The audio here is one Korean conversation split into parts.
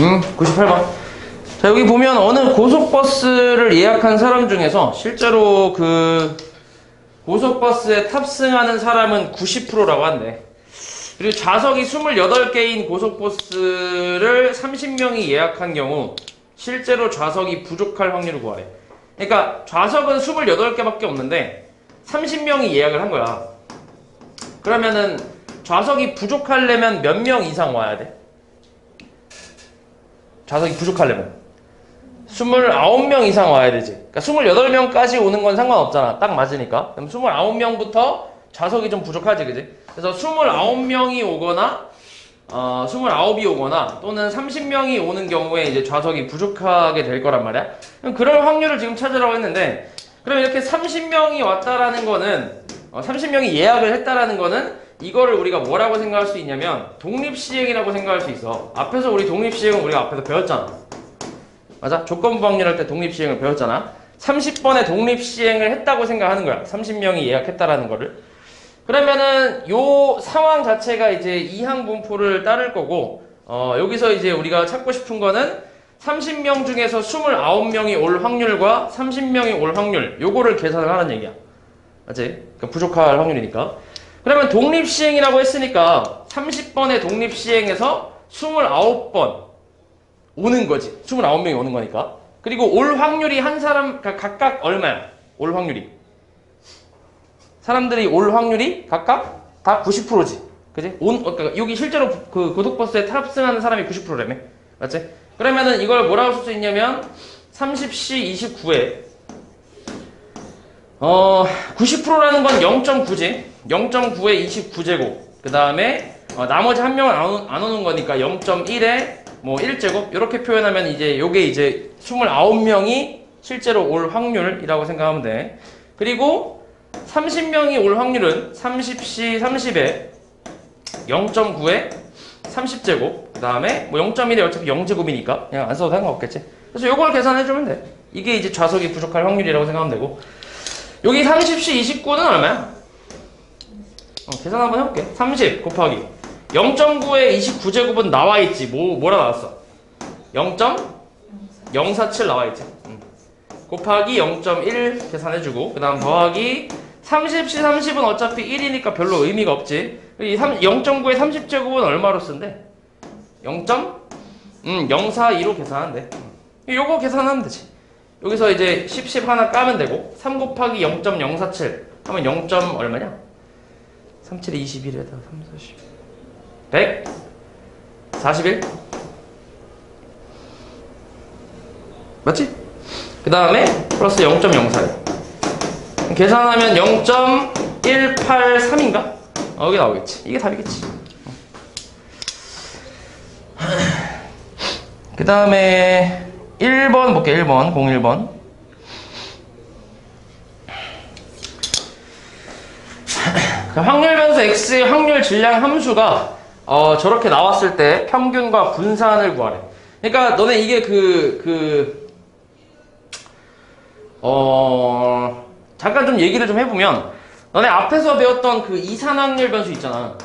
98번. 자, 여기 보면 어느 고속버스를 예약한 사람 중에서 실제로 그 고속버스에 탑승하는 사람은 90%라고 한대. 그리고 좌석이 28개인 고속버스를 30명이 예약한 경우 실제로 좌석이 부족할 확률을 구하래. 그러니까 좌석은 28개밖에 없는데 30명이 예약을 한 거야. 그러면은 좌석이 부족하려면 몇 명 이상 와야 돼? 좌석이 부족하려면 29명 이상 와야 되지. 그러니까 28명까지 오는 건 상관없잖아. 딱 맞으니까. 그럼 29명부터 좌석이 좀 부족하지, 그지? 그래서 29명이 오거나 29이 오거나 또는 30명이 오는 경우에 이제 좌석이 부족하게 될 거란 말이야. 그럼 그럴 확률을 지금 찾으라고 했는데, 그럼 이렇게 30명이 왔다라는 거는 30명이 예약을 했다라는 거는 이거를 우리가 뭐라고 생각할 수 있냐면 독립시행이라고 생각할 수 있어. 앞에서 우리 독립시행은 우리가 앞에서 배웠잖아. 맞아? 조건부 확률할 때 독립시행을 배웠잖아. 30번에 독립시행을 했다고 생각하는 거야. 30명이 예약했다라는 거를. 그러면은 요 상황 자체가 이제 이항 분포를 따를 거고, 여기서 이제 우리가 찾고 싶은 거는 30명 중에서 29명이 올 확률과 30명이 올 확률, 요거를 계산을 하는 얘기야. 맞지? 그러니까 부족할 확률이니까. 그러면 독립시행이라고 했으니까 30번의 독립시행에서 29번 오는 거지. 29명이 오는 거니까. 그리고 올 확률이 한 사람 각각 얼마야? 올 확률이. 사람들이 올 확률이 각각 다 90%지. 그지? 그러니까 여기 실제로 그 고속버스에 탑승하는 사람이 90%라며. 맞지? 그러면은 이걸 뭐라고 쓸 수 있냐면 30C 29에 90%라는 건 0.9지. 0.9에 29제곱. 그 다음에 나머지 한 명은 안 오는 거니까 0.1에 뭐 1제곱 이렇게 표현하면 이제 요게 이제 29명이 실제로 올 확률이라고 생각하면 돼. 그리고 30명이 올 확률은 30C 30에 0.9에 30제곱 그 다음에 뭐 0.1에 어차피 0제곱이니까 그냥 안 써도 상관없겠지. 그래서 요걸 계산해주면 돼. 이게 이제 좌석이 부족할 확률이라고 생각하면 되고, 여기 30C 29는 얼마야? 계산 한번 해볼게. 30 곱하기 0.9에 29제곱은 나와있지. 뭐라 나왔어? 0.047 나와있지. 곱하기 0.1 계산해주고, 그 다음 더하기 30C 30은 어차피 1이니까 별로 의미가 없지. 0.9에 30제곱은 얼마로 쓴대? 0.042로 계산하면 돼. 요거 계산하면 되지. 여기서 이제 10 하나 까면 되고, 3 곱하기 0.047 하면 0. 얼마냐? 37에 21에다 3, 40 141 맞지? 그 다음에 플러스 0.04 계산하면 0.183인가? 여기 나오겠지. 이게 답이겠지. 그 다음에 1번 볼게. 1번 01번 확률 변수 x의 확률 질량 함수가 저렇게 나왔을 때 평균과 분산을 구하래. 그러니까 너네 이게 잠깐 좀 얘기를 좀 해보면, 너네 앞에서 배웠던 그 이산확률 변수 있잖아.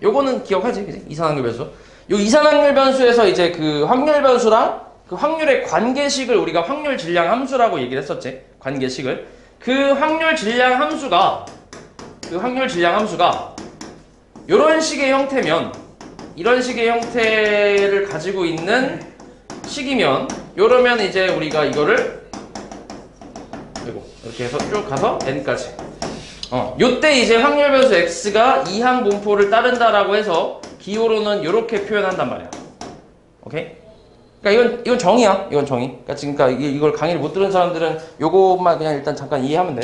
요거는 기억하지? 그치? 이산확률 변수. 요 이산확률 변수에서 이제 그 확률 변수랑 그 확률의 관계식을 우리가 확률 질량 함수라고 얘기를 했었지. 관계식을. 그 확률 질량 함수가 이런 식의 형태면, 이런 식의 형태를 가지고 있는 식이면, 요러면 이제 우리가 이거를 이렇게 해서 쭉 가서 n까지. 요때 이제 확률 변수 x가 이항 분포를 따른다라고 해서 기호로는 요렇게 표현한단 말이야. 오케이? 그러니까 이건 정의야. 이건 정의. 그러니까 이걸 강의를 못 들은 사람들은 요것만 그냥 일단 잠깐 이해하면 돼.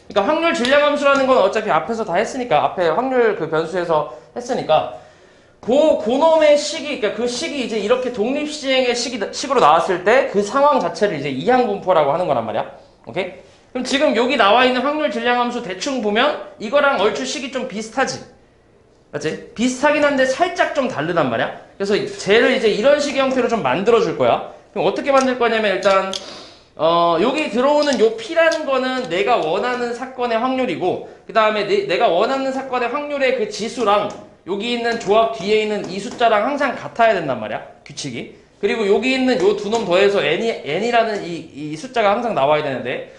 그러니까 확률 질량 함수라는 건 어차피 앞에서 다 했으니까, 앞에 확률 그 변수에서 했으니까, 그놈의 식이, 그러니까 그 식이 이제 이렇게 독립시행의 식으로 나왔을 때 그 상황 자체를 이제 이항분포라고 하는 거란 말이야. 오케이? 그럼 지금 여기 나와 있는 확률 질량 함수 대충 보면 이거랑 얼추 식이 좀 비슷하지? 맞지? 비슷하긴 한데 살짝 좀 다르단 말이야. 그래서 쟤를 이제 이런 식의 형태로 좀 만들어 줄 거야. 그럼 어떻게 만들 거냐면, 일단 여기 들어오는 요 P라는 거는 내가 원하는 사건의 확률이고, 그 다음에 내가 원하는 사건의 확률의 그 지수랑 여기 있는 조합 뒤에 있는 이 숫자랑 항상 같아야 된단 말이야. 규칙이. 그리고 여기 있는 요 두 놈 더해서 n이라는 이 숫자가 항상 나와야 되는데,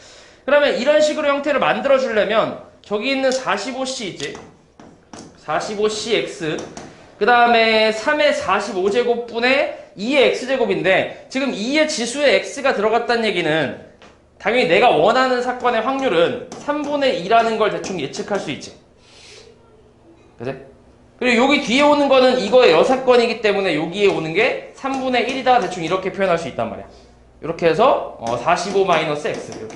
그러면 이런 식으로 형태를 만들어 주려면 저기 있는 45c 있지? 45cx 그 다음에 3의 45제곱분의 2의 x제곱인데, 지금 2의 지수에 x가 들어갔다는 얘기는 당연히 내가 원하는 사건의 확률은 3분의 2라는 걸 대충 예측할 수 있지. 그치? 그리고 여기 뒤에 오는 거는 이거의 여사건이기 때문에 여기에 오는 게 3분의 1이다 대충 이렇게 표현할 수 있단 말이야. 이렇게 해서 45-x 이렇게.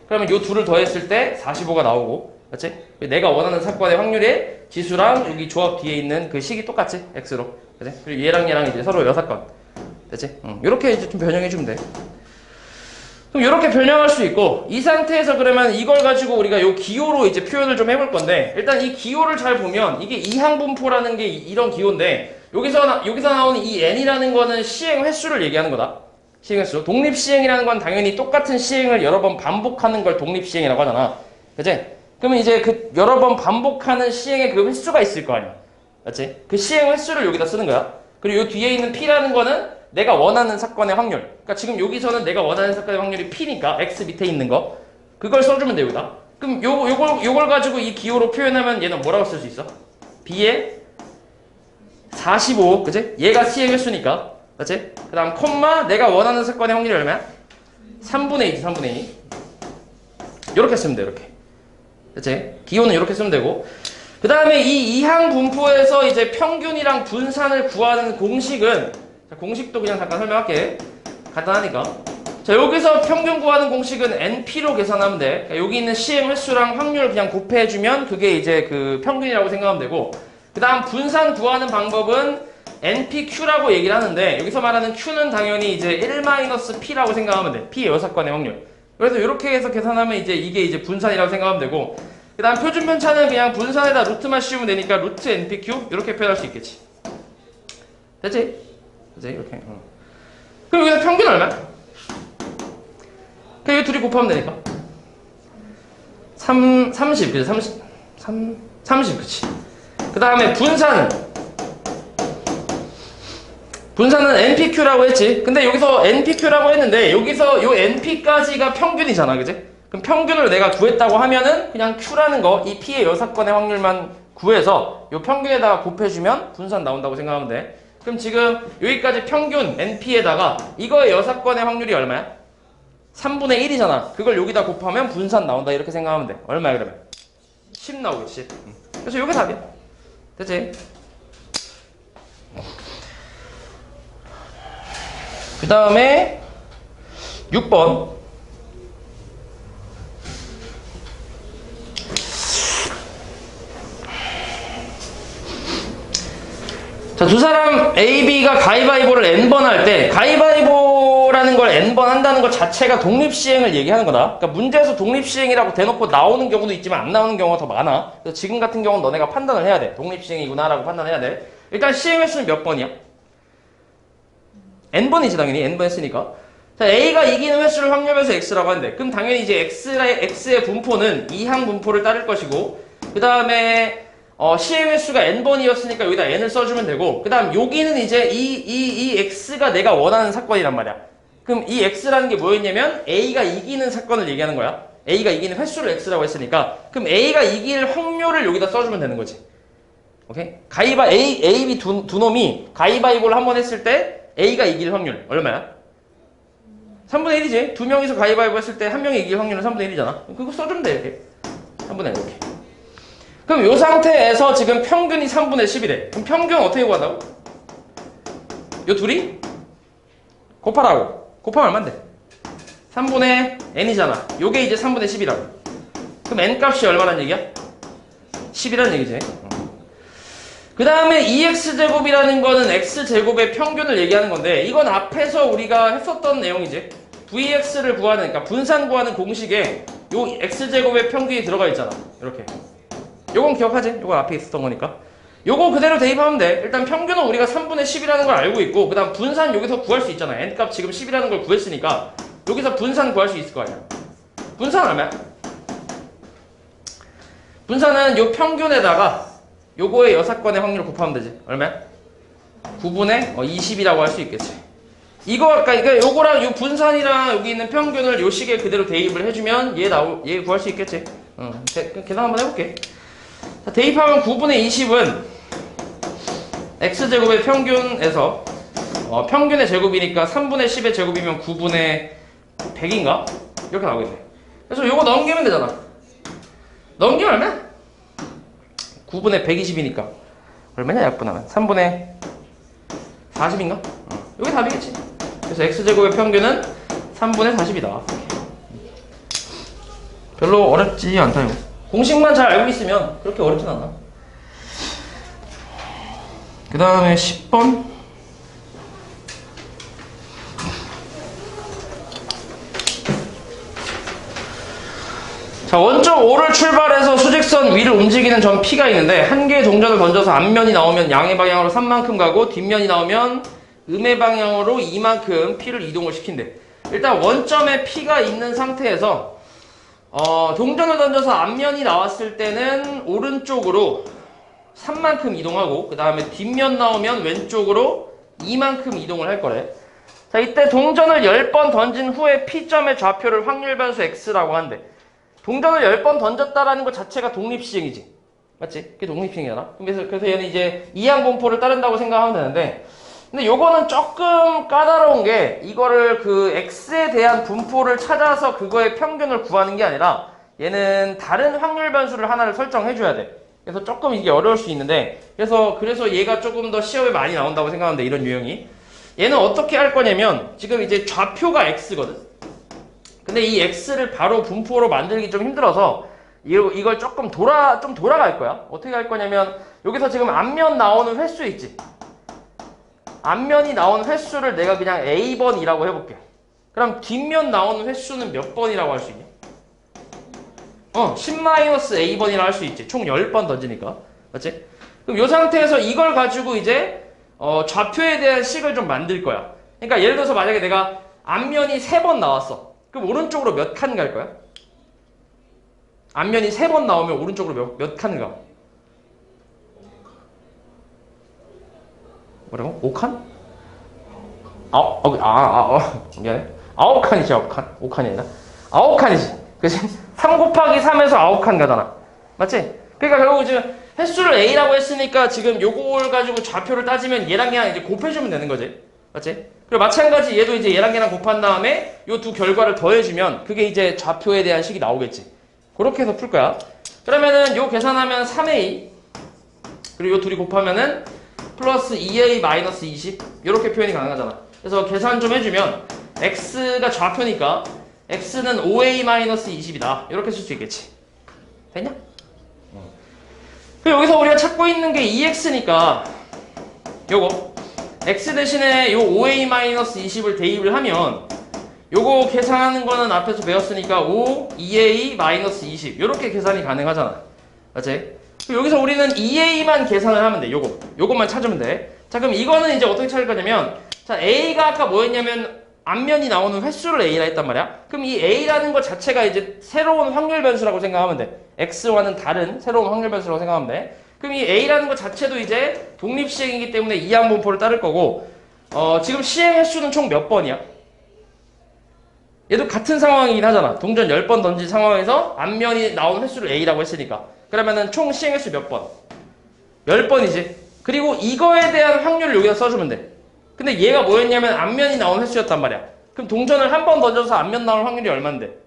그러면 요 둘을 더했을 때 45가 나오고, 그렇지? 내가 원하는 사건의 확률의 지수랑 여기 조합 뒤에 있는 그 식이 똑같지? x로. 그치? 그리고 얘랑 이제 서로 여사건. 됐지? 이렇게 이제 좀 변형해 주면 돼. 그럼 이렇게 변형할 수 있고, 이 상태에서 그러면 이걸 가지고 우리가 요 기호로 이제 표현을 좀 해볼 건데, 일단 이 기호를 잘 보면 이게 이항분포라는 게 이런 기호인데, 여기서 나오는 이 n이라는 거는 시행 횟수를 얘기하는 거다. 시행 횟수. 독립시행이라는 건 당연히 똑같은 시행을 여러 번 반복하는 걸 독립시행이라고 하잖아. 그치? 그러면 이제 그 여러 번 반복하는 시행의 그 횟수가 있을 거 아니야. 맞지? 그 시행 횟수를 여기다 쓰는 거야. 그리고 요 뒤에 있는 p라는 거는 내가 원하는 사건의 확률. 그러니까 지금 여기서는 내가 원하는 사건의 확률이 p니까 x 밑에 있는 거. 그걸 써주면 돼요, 여기다. 그럼 요걸 가지고 이 기호로 표현하면 얘는 뭐라고 쓸 수 있어? b에 45, 그치? 얘가 시행 횟수니까. 그치? 그 다음 콤마 내가 원하는 사건의 확률이 얼마야? 3분의 2지, 3분의 2. 요렇게 쓰면 돼, 이렇게. 그치? 기호는 이렇게 쓰면 되고. 그 다음에 이 이항 분포에서 이제 평균이랑 분산을 구하는 공식은, 자, 공식도 그냥 잠깐 설명할게. 간단하니까. 자, 여기서 평균 구하는 공식은 NP로 계산하면 돼. 그러니까 여기 있는 시행 횟수랑 확률 그냥 곱해주면 그게 이제 그 평균이라고 생각하면 되고, 그 다음 분산 구하는 방법은 NPQ라고 얘기를 하는데, 여기서 말하는 Q는 당연히 이제 1-P라고 생각하면 돼. P의 여사건의 확률. 그래서 이렇게 해서 계산하면 이제 이게 이제 분산이라고 생각하면 되고, 그 다음 표준 편차는 그냥 분산에다 루트만 씌우면 되니까 루트 NPQ 이렇게 표현할 수 있겠지. 됐지? 됐지? 이렇게. 그럼 여기서 평균 얼마야? 그럼 이 둘이 곱하면 되니까 30, 그치? 30, 그치? 그 다음에 분산은 NPQ라고 했지. 근데 여기서 NPQ라고 했는데, 여기서 요 NP까지가 평균이잖아, 그지? 그럼 평균을 내가 구했다고 하면은 그냥 Q라는 거, 이 P의 여사건의 확률만 구해서 요 평균에다가 곱해주면 분산 나온다고 생각하면 돼. 그럼 지금 여기까지 평균 NP에다가 이거의 여사건의 확률이 얼마야? 3분의 1이잖아. 그걸 여기다 곱하면 분산 나온다 이렇게 생각하면 돼. 얼마야 그러면? 10 나오겠지. 그래서 요게 답이야. 됐지? 그 다음에 6번. 자, 두 사람 A, B가 가위바위보를 N번 할 때, 가위바위보라는 걸 N번 한다는 것 자체가 독립시행을 얘기하는 거다. 그러니까 문제에서 독립시행이라고 대놓고 나오는 경우도 있지만 안 나오는 경우가 더 많아. 그래서 지금 같은 경우는 너네가 판단을 해야 돼. 독립시행이구나 라고 판단해야 돼. 일단 시행 횟수는 몇 번이야? N번이지 당연히. N번 했으니까. 자, A가 이기는 횟수를 확률해서 X라고 하는데, 그럼 당연히 이제 X의 분포는 이항 분포를 따를 것이고, 그 다음에 시행 횟수가 N번이었으니까 여기다 N을 써주면 되고, 그 다음 여기는 이제 이 X가 내가 원하는 사건이란 말이야. 그럼 이 X라는 게 뭐였냐면 A가 이기는 사건을 얘기하는 거야. A가 이기는 횟수를 X라고 했으니까, 그럼 A가 이길 확률을 여기다 써주면 되는 거지. 오케이? A, B 두 놈이 가위바위보를 한 번 했을 때 A가 이길 확률 얼마야? 3분의 1이지. 두 명이서 가위바위보 했을 때 한 명이 이길 확률은 3분의 1이잖아. 그거 써주면 돼, 이렇게. 3분의 1 이렇게. 그럼 이 상태에서 지금 평균이 3분의 10이래. 그럼 평균 어떻게 구한다고? 요 둘이 곱하라고. 곱하면 얼만데? 3분의 n이잖아. 요게 이제 3분의 10이라고. 그럼 n 값이 얼마란 얘기야? 10이란 얘기지. 그 다음에 2x제곱이라는 거는 x제곱의 평균을 얘기하는 건데, 이건 앞에서 우리가 했었던 내용이지. vx를 구하는, 그러니까 분산 구하는 공식에 요 x제곱의 평균이 들어가 있잖아. 이렇게. 요건 기억하지? 요건 앞에 있었던 거니까. 요거 그대로 대입하면 돼. 일단 평균은 우리가 3분의 10이라는 걸 알고 있고, 그 다음 분산 여기서 구할 수 있잖아. n값 지금 10이라는 걸 구했으니까 여기서 분산 구할 수 있을 거 아니야. 분산 얼마야? 분산은 요 평균에다가 요거의 여사건의 확률을 곱하면 되지. 얼마야? 9분의 20이라고 할 수 있겠지. 이거 아까 요거랑 요 분산이랑 여기 있는 평균을 요 식에 그대로 대입을 해주면 얘 구할 수 있겠지. 계산 한번 해볼게. 자, 대입하면 9분의 20은 x제곱의 평균에서 평균의 제곱이니까 3분의 10의 제곱이면 9분의 100인가? 이렇게 나오겠네. 그래서 요거 넘기면 되잖아. 넘기면 얼마야? 9분의 120이니까 얼마냐 약분하면 3분의 40인가? 여기 답이겠지. 그래서 x제곱의 평균은 3분의 40이다. 별로 어렵지 않다 이거. 공식만 잘 알고 있으면 그렇게 어렵진 않아. 그 다음에 10번. 자, 원점 O를 출발해서 수직선 위를 움직이는 점 P가 있는데 한 개의 동전을 던져서 앞면이 나오면 양의 방향으로 3만큼 가고 뒷면이 나오면 음의 방향으로 2만큼 P를 이동을 시킨대. 일단 원점에 P가 있는 상태에서 동전을 던져서 앞면이 나왔을 때는 오른쪽으로 3만큼 이동하고 그 다음에 뒷면 나오면 왼쪽으로 2만큼 이동을 할 거래. 자, 이때 동전을 10번 던진 후에 P점의 좌표를 확률 변수 X라고 한대. 동전을 10번 던졌다라는 것 자체가 독립시행이지. 맞지? 그게 독립시행이잖아. 그래서 얘는 이제 이항분포를 따른다고 생각하면 되는데, 근데 요거는 조금 까다로운 게, 이거를 그 X에 대한 분포를 찾아서 그거의 평균을 구하는 게 아니라, 얘는 다른 확률 변수를 하나를 설정해줘야 돼. 그래서 조금 이게 어려울 수 있는데, 그래서 얘가 조금 더 시험에 많이 나온다고 생각하는데, 이런 유형이. 얘는 어떻게 할 거냐면, 지금 이제 좌표가 X거든? 근데 이 X를 바로 분포로 만들기 좀 힘들어서 이걸 조금 돌아갈 거야. 어떻게 할 거냐면 여기서 지금 앞면 나오는 횟수 있지? 앞면이 나오는 횟수를 내가 그냥 A번이라고 해볼게. 그럼 뒷면 나오는 횟수는 몇 번이라고 할 수 있냐? 10-A번이라고 할 수 있지. 총 10번 던지니까. 맞지? 그럼 이 상태에서 이걸 가지고 이제 좌표에 대한 식을 좀 만들 거야. 그러니까 예를 들어서 만약에 내가 앞면이 3번 나왔어. 그럼 오른쪽으로 몇 칸 갈 거야? 앞면이 3번 나오면 오른쪽으로 몇 칸 가? 뭐라고? 5칸? 미안해. 9칸이지, 9칸. 5칸이 아니라. 9칸이지. 그치? 3 곱하기 3에서 9칸 가잖아. 맞지? 그러니까 결국 지금 횟수를 A라고 했으니까 지금 요걸 가지고 좌표를 따지면 얘랑 그냥 이제 곱해주면 되는 거지. 맞지? 그리고 마찬가지 얘도 이제 얘랑 걔랑 곱한 다음에 요 두 결과를 더해주면 그게 이제 좌표에 대한 식이 나오겠지. 그렇게 해서 풀 거야. 그러면은 요 계산하면 3A 그리고 요 둘이 곱하면은 플러스 2A 마이너스 20 이렇게 표현이 가능하잖아. 그래서 계산 좀 해주면 X가 좌표니까 X는 5A 마이너스 20이다. 이렇게 쓸 수 있겠지. 됐냐? 그리고 여기서 우리가 찾고 있는 게 2X니까 요거 X 대신에 요 5A-20을 대입을 하면 요거 계산하는 거는 앞에서 배웠으니까 5, 2A-20 요렇게 계산이 가능하잖아. 맞지? 여기서 우리는 2A만 계산을 하면 돼. 요것만 찾으면 돼. 자, 그럼 이거는 이제 어떻게 찾을 거냐면 자, A가 아까 뭐였냐면 앞면이 나오는 횟수를 A라 했단 말이야. 그럼 이 A라는 것 자체가 이제 새로운 확률 변수라고 생각하면 돼. X와는 다른 새로운 확률 변수라고 생각하면 돼. 그럼 이 A라는 것 자체도 이제 독립시행이기 때문에 이항분포를 따를 거고 지금 시행 횟수는 총 몇 번이야? 얘도 같은 상황이긴 하잖아. 동전 10번 던진 상황에서 앞면이 나온 횟수를 A라고 했으니까 그러면은 총 시행 횟수 몇 번? 10번이지. 그리고 이거에 대한 확률을 여기다 써주면 돼. 근데 얘가 뭐였냐면 앞면이 나온 횟수였단 말이야. 그럼 동전을 한 번 던져서 앞면 나올 확률이 얼만데?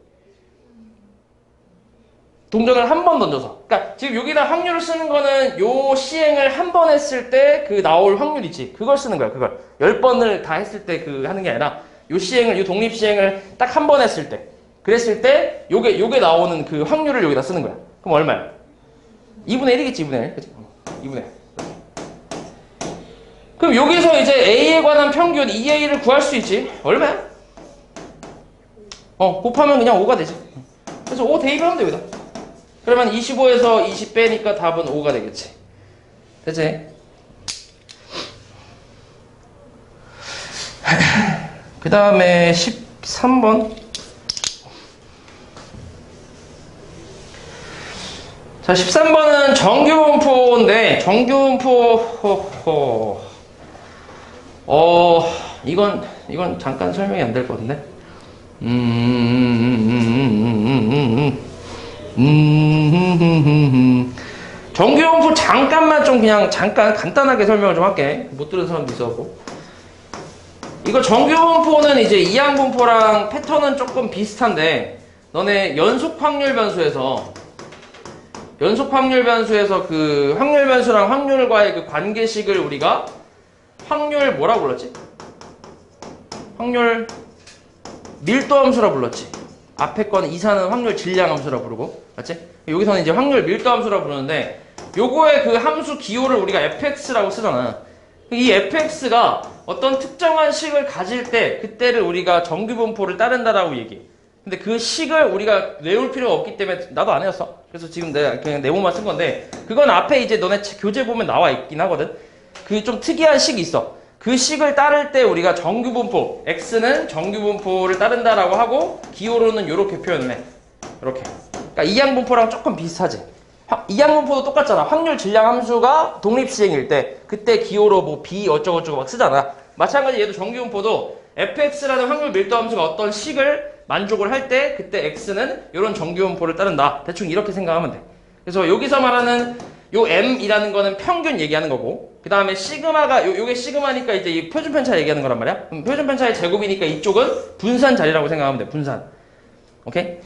동전을 한 번 던져서. 그러니까 지금 여기다 확률을 쓰는 거는 요 시행을 한 번 했을 때 그 나올 확률이지. 그걸 쓰는 거야. 그걸 10번을 다 했을 때 그 하는 게 아니라 요 시행을 요 독립 시행을 딱 한 번 했을 때 그랬을 때 요게 나오는 그 확률을 여기다 쓰는 거야. 그럼 얼마야? 2분의 1이겠지. 2분의 1. 그치? 2분의 1. 그럼 여기서 이제 A에 관한 평균 2A를 구할 수 있지. 얼마야? 곱하면 그냥 5가 되지. 그래서 5 대입하면 돼, 여기다. 그러면 25에서 20 빼니까 답은 5가 되겠지. 됐지? 그 다음에 13번. 자, 13번은 정규분포인데, 정규분포, 이건 잠깐 설명이 안 될 것 같은데. 정규분포 잠깐만 좀 그냥 잠깐 간단하게 설명을 좀 할게. 못 들은 사람도 있어갖고. 이거 정규분포는 이제 이항분포랑 패턴은 조금 비슷한데, 너네 연속 확률 변수에서 그 확률 변수랑 확률과의 그 관계식을 우리가 확률 뭐라고 불렀지? 확률 밀도 함수라 불렀지. 앞에 건 이사는 확률 질량 함수라 부르고, 맞지? 여기서는 이제 확률 밀도 함수라 부르는데, 요거의 그 함수 기호를 우리가 fx라고 쓰잖아. 이 fx가 어떤 특정한 식을 가질 때, 그때를 우리가 정규분포를 따른다라고 얘기해. 근데 그 식을 우리가 외울 필요가 없기 때문에, 나도 안 외웠어. 그래서 지금 내가 그냥 네모만 쓴 건데, 그건 앞에 이제 너네 교재 보면 나와 있긴 하거든. 그 좀 특이한 식이 있어. 그 식을 따를 때 우리가 정규분포, x는 정규분포를 따른다라고 하고, 기호로는 이렇게 표현을 해. 이렇게. 그러니까 이항분포랑 조금 비슷하지. 이항분포도 똑같잖아. 확률 질량 함수가 독립시행일 때, 그때 기호로 뭐 b 어쩌고저쩌고 막 쓰잖아. 마찬가지 얘도 정규분포도 fx라는 확률 밀도 함수가 어떤 식을 만족을 할 때, 그때 x는 이런 정규분포를 따른다. 대충 이렇게 생각하면 돼. 그래서 여기서 말하는 요 m이라는 거는 평균 얘기하는 거고, 그 다음에 시그마가 요게 시그마니까 이제 이 표준 편차 얘기하는 거란 말이야. 표준 편차의 제곱이니까 이쪽은 분산 자리라고 생각하면 돼. 분산. 오케이?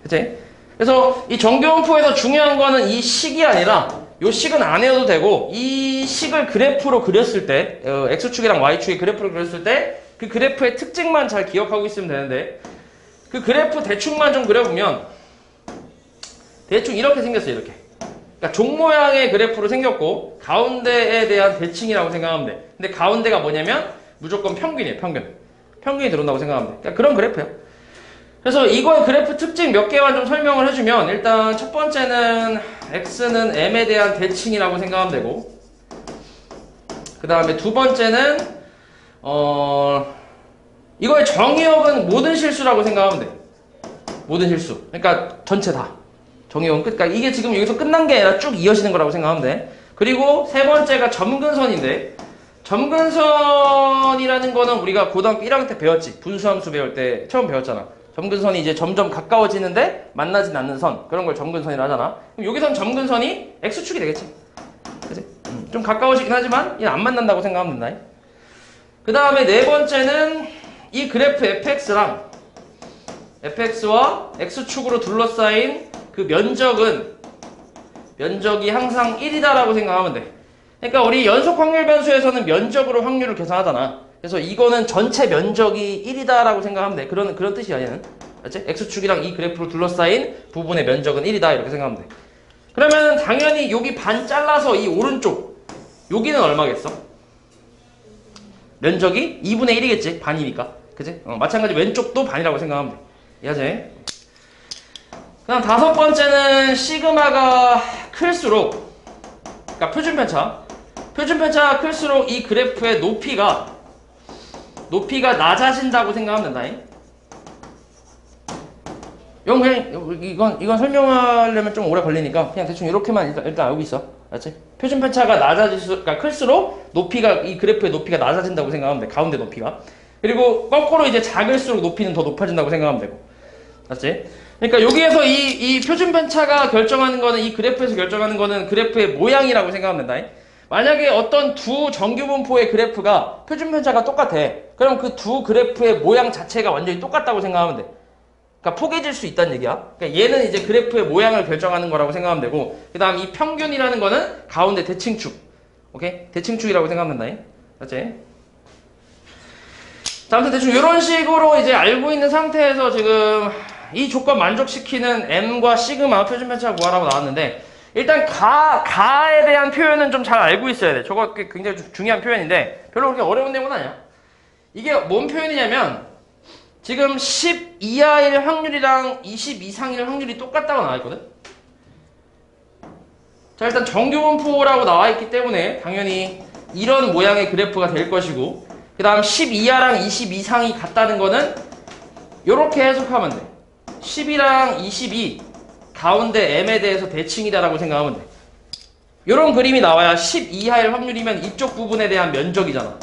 그치? 그래서 이 정규분포에서 중요한 거는 이 식이 아니라, 요 식은 안 외워도 되고, 이 식을 그래프로 그렸을 때, x축이랑 y축의 그래프로 그렸을 때, 그 그래프의 특징만 잘 기억하고 있으면 되는데, 그 그래프 대충만 좀 그려보면 대충 이렇게 생겼어요. 이렇게. 그러니까 종 모양의 그래프로 생겼고, 가운데에 대한 대칭이라고 생각하면 돼. 근데 가운데가 뭐냐면 무조건 평균이에요. 평균이 들어온다고 생각하면 돼. 그러니까 그런 그래프예요. 그래서 이거의 그래프 특징 몇 개만 좀 설명을 해주면, 일단 첫 번째는 x는 m에 대한 대칭이라고 생각하면 되고, 그 다음에 두 번째는 이거의 정의역은 모든 실수라고 생각하면 돼. 모든 실수. 그러니까 전체 다. 정의역은 끝. 그러니까 이게 지금 여기서 끝난 게 아니라 쭉 이어지는 거라고 생각하면 돼. 그리고 세 번째가 점근선인데, 점근선이라는 거는 우리가 고등학교 1학년 때 배웠지. 분수함수 배울 때 처음 배웠잖아. 점근선이 이제 점점 가까워지는데 만나진 않는 선. 그런 걸 점근선이라 하잖아. 그럼 여기선 점근선이 x축이 되겠지. 그치? 좀 가까워지긴 하지만 얘는 안 만난다고 생각하면 된다. 그 다음에 네 번째는 이 그래프 fx와 x축으로 둘러싸인 그 면적이 항상 1이다라고 생각하면 돼. 그러니까 우리 연속 확률 변수에서는 면적으로 확률을 계산하잖아. 그래서 이거는 전체 면적이 1이다라고 생각하면 돼. 그런 뜻이야, 얘는. 알지? x축이랑 이 그래프로 둘러싸인 부분의 면적은 1이다. 이렇게 생각하면 돼. 그러면 당연히 여기 반 잘라서 이 오른쪽, 여기는 얼마겠어? 면적이 2분의 1이겠지. 반이니까. 그치? 마찬가지 왼쪽도 반이라고 생각하면 돼. 이해하지? 그 다음 다섯 번째는 시그마가 클수록, 그러니까 표준편차가 클수록 이 그래프의 높이가 낮아진다고 생각하면 된다. 이건 설명하려면 좀 오래 걸리니까 그냥 대충 이렇게만 일단 알고 있어. 알았지? 표준편차가 그러니까 클수록 이 그래프의 높이가 낮아진다고 생각하면 돼. 가운데 높이가. 그리고 거꾸로 이제 작을수록 높이는 더 높아진다고 생각하면 되고. 알았지? 그러니까 여기에서 이 표준편차가 결정하는 거는, 이 그래프에서 결정하는 거는 그래프의 모양이라고 생각하면 된다. 만약에 어떤 두 정규분포의 그래프가 표준편차가 똑같아. 그럼 그 두 그래프의 모양 자체가 완전히 똑같다고 생각하면 돼. 그러니까 포개질 수 있다는 얘기야. 그러니까 얘는 이제 그래프의 모양을 결정하는 거라고 생각하면 되고, 그 다음 이 평균이라는 거는 가운데 대칭축. 오케이? 대칭축이라고 생각하면 된다. 맞지? 자, 아무튼 대충 이런 식으로 이제 알고 있는 상태에서 지금 이 조건 만족시키는 m과 시그마 표준편차 구하라고 나왔는데, 일단 가에 대한 표현은 좀 잘 알고 있어야 돼. 저거 굉장히 중요한 표현인데 별로 그렇게 어려운 내용은 아니야. 이게 뭔 표현이냐면, 지금 10 이하일 확률이랑 20 이상일 확률이 똑같다고 나와있거든. 자, 일단 정규분포라고 나와있기 때문에 당연히 이런 모양의 그래프가 될 것이고, 그 다음 10 이하랑 20 이상이 같다는 거는 이렇게 해석하면 돼. 10이랑 20이 가운데 m에 대해서 대칭이다라고 생각하면 돼. 이런 그림이 나와야 10 이하일 확률이면 이쪽 부분에 대한 면적이잖아.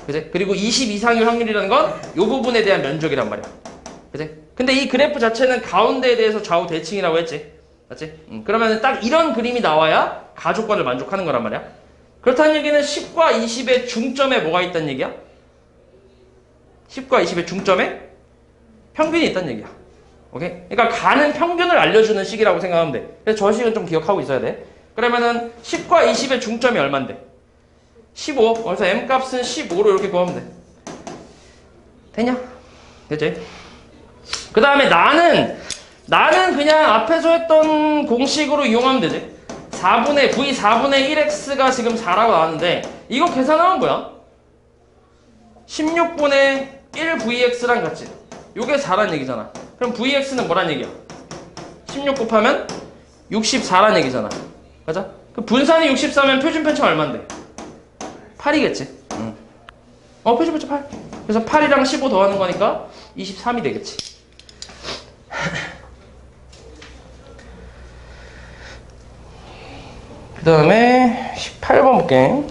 그지? 그리고 20 이상일 확률이라는 건 이 부분에 대한 면적이란 말이야. 그지? 근데 이 그래프 자체는 가운데에 대해서 좌우 대칭이라고 했지. 맞지? 그러면 딱 이런 그림이 나와야 가조건을 만족하는 거란 말이야. 그렇다는 얘기는 10과 20의 중점에 뭐가 있다는 얘기야? 10과 20의 중점에 평균이 있다는 얘기야. 오케이? 그러니까 가는 평균을 알려주는 식이라고 생각하면 돼. 그래서 저 식은 좀 기억하고 있어야 돼. 그러면은 10과 20의 중점이 얼만데? 15. 그래서 m 값은 15로 이렇게 구하면 돼. 되냐? 되지? 그 다음에 나는 그냥 앞에서 했던 공식으로 이용하면 되지. V4분의 1x가 지금 4라고 나왔는데 이거 계산하면 뭐야? 16분의 1vx랑 같지. 요게 4란 얘기잖아. 그럼 vx는 뭐란 얘기야? 16 곱하면 64란 얘기잖아. 맞아? 그 분산이 64면 표준 편차 얼만데? 8이겠지. 표준 편차 8. 그래서 8이랑 15 더하는 거니까 23이 되겠지. 그 다음에 18번 볼게.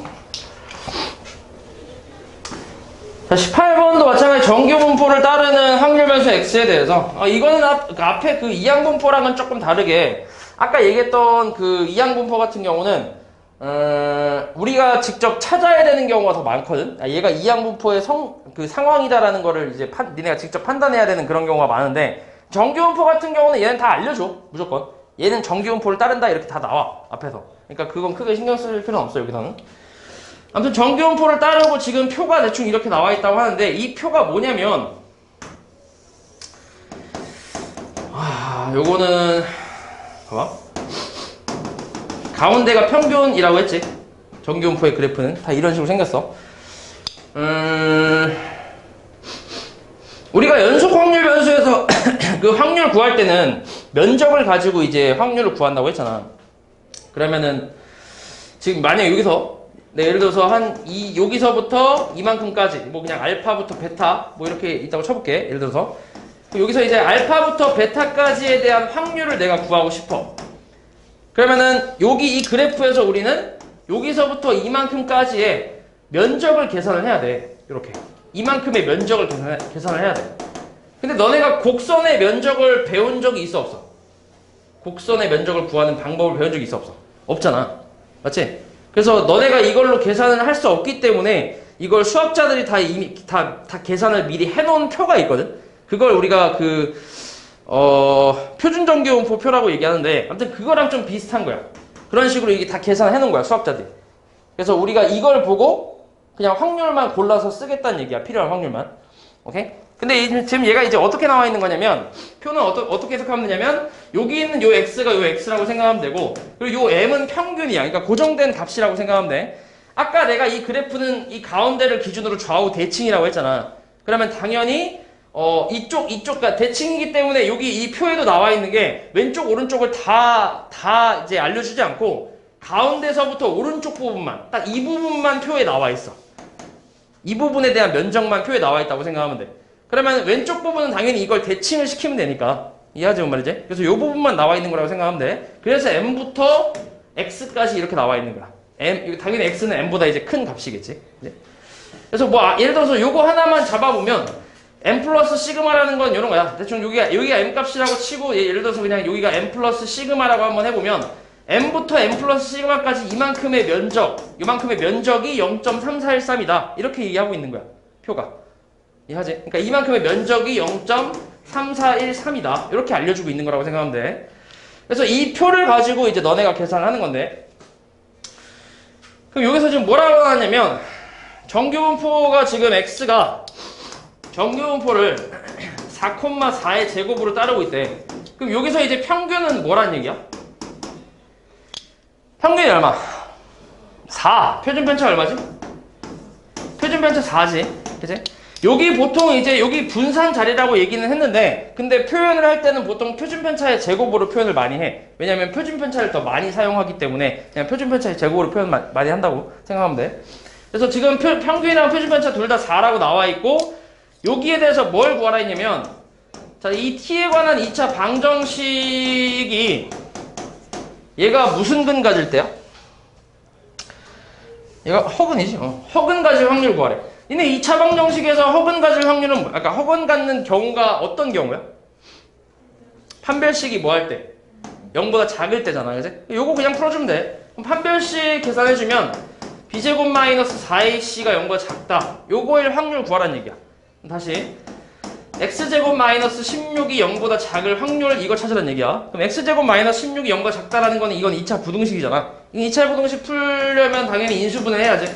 자, 18번도 마찬가지 정규분포를 따르는 확률 변수 x에 대해서 이거는 앞에 그 이항분포랑은 조금 다르게 아까 얘기했던 그 이항분포 같은 경우는 우리가 직접 찾아야 되는 경우가 더 많거든. 얘가 이항분포의 그 상황이다라는 거를 이제 니네가 직접 판단해야 되는 그런 경우가 많은데 정규분포 같은 경우는 얘는 다 알려줘. 무조건 얘는 정규분포를 따른다 이렇게 다 나와 앞에서. 그러니까 그건 크게 신경 쓸 필요는 없어 여기서는. 아무튼 정규분포를 따르고 지금 표가 대충 이렇게 나와 있다고 하는데 이 표가 뭐냐면 요거는 봐봐. 가운데가 평균이라고 했지. 정규분포의 그래프는 다 이런 식으로 생겼어. 우리가 연속 확률 변수에서 그 확률 구할 때는 면적을 가지고 이제 확률을 구한다고 했잖아. 그러면은 지금 만약 여기서 예를 들어서 여기서부터 이만큼까지 뭐 그냥 알파부터 베타 뭐 이렇게 있다고 쳐볼게. 예를 들어서 여기서 이제 알파부터 베타까지에 대한 확률을 내가 구하고 싶어. 그러면은 이 그래프에서 우리는 여기서부터 이만큼까지의 면적을 계산을 해야 돼. 이렇게 이만큼의 면적을 계산을 해야 돼. 근데 너네가 곡선의 면적을 배운 적이 있어 없어? 곡선의 면적을 구하는 방법을 배운 적이 있어 없어? 없잖아. 맞지? 그래서 너네가 이걸로 계산을 할 수 없기 때문에 이걸 수학자들이 다 계산을 미리 해놓은 표가 있거든? 그걸 우리가 표준정규분포 표라고 얘기하는데 아무튼 그거랑 좀 비슷한 거야. 그런 식으로 이게 다 계산해 놓은 거야, 수학자들이. 그래서 우리가 이걸 보고 그냥 확률만 골라서 쓰겠다는 얘기야, 필요한 확률만. 오케이? 근데 지금 얘가 이제 어떻게 나와 있는 거냐면 표는 어떻게 해석하면 되냐면 여기 있는 요 x가 요 x라고 생각하면 되고 그리고 요 m은 평균이야. 그러니까 고정된 값이라고 생각하면 돼. 아까 내가 이 그래프는 이 가운데를 기준으로 좌우 대칭이라고 했잖아. 그러면 당연히 그러니까 대칭이기 때문에 여기 이 표에도 나와 있는 게 왼쪽 오른쪽을 다 이제 알려주지 않고 가운데서부터 오른쪽 부분만 딱 이 부분만 표에 나와 있어. 이 부분에 대한 면적만 표에 나와 있다고 생각하면 돼. 그러면 왼쪽 부분은 당연히 이걸 대칭을 시키면 되니까 이해하지 뭔 말이지? 그래서 이 부분만 나와 있는 거라고 생각하면 돼. 그래서 m부터 x까지 이렇게 나와 있는 거야. 당연히 x는 m보다 이제 큰 값이겠지. 그래서 예를 들어서 요거 하나만 잡아보면 m 플러스 시그마라는 건 이런 거야. 대충 여기가 m 값이라고 치고 예를 들어서 그냥 여기가 m 플러스 시그마라고 한번 해보면 m부터 m 플러스 시그마까지 이만큼의 면적이 0.3413이다. 이렇게 얘기하고 있는 거야. 표가. 이해하지? 그러니까 이만큼의 면적이 0.3413이다. 이렇게 알려주고 있는 거라고 생각하면 돼. 그래서 이 표를 가지고 이제 너네가 계산하는 건데 그럼 여기서 지금 뭐라고 하냐면 정규분포가 지금 x가 정규분포를 4,4의 제곱으로 따르고 있대. 그럼 여기서 이제 평균은 뭐란 얘기야? 평균이 얼마? 4. 표준편차 얼마지? 표준편차 4지. 그치? 여기 보통 이제 여기 분산 자리라고 얘기는 했는데 근데 표현을 할 때는 보통 표준편차의 제곱으로 표현을 많이 해. 왜냐면 표준편차를 더 많이 사용하기 때문에 그냥 표준편차의 제곱으로 표현 많이 한다고 생각하면 돼. 그래서 지금 평균이랑 표준편차 둘 다 4라고 나와 있고 여기에 대해서 뭘 구하라 했냐면 자, 이 t에 관한 2차 방정식이 얘가 무슨 근 가질 때야? 얘가 허근이지. 허근 가질 확률 구하래. 니네 2차 방정식에서 허근 가질 확률은 뭐? 아까 허근 갖는 경우가 어떤 경우야? 판별식이 뭐 할 때? 0보다 작을 때잖아, 그지? 요거 그냥 풀어주면 돼. 그럼 판별식 계산해주면 b제곱 마이너스 4ac가 0보다 작다. 요거일 확률 구하라는 얘기야. 다시 x제곱 마이너스 16이 0보다 작을 확률 이거 찾으라는 얘기야. 그럼 x제곱 마이너스 16이 0보다 작다라는 거는 이건 2차 부등식이잖아. 이 2차 부등식 풀려면 당연히 인수분해 해야지.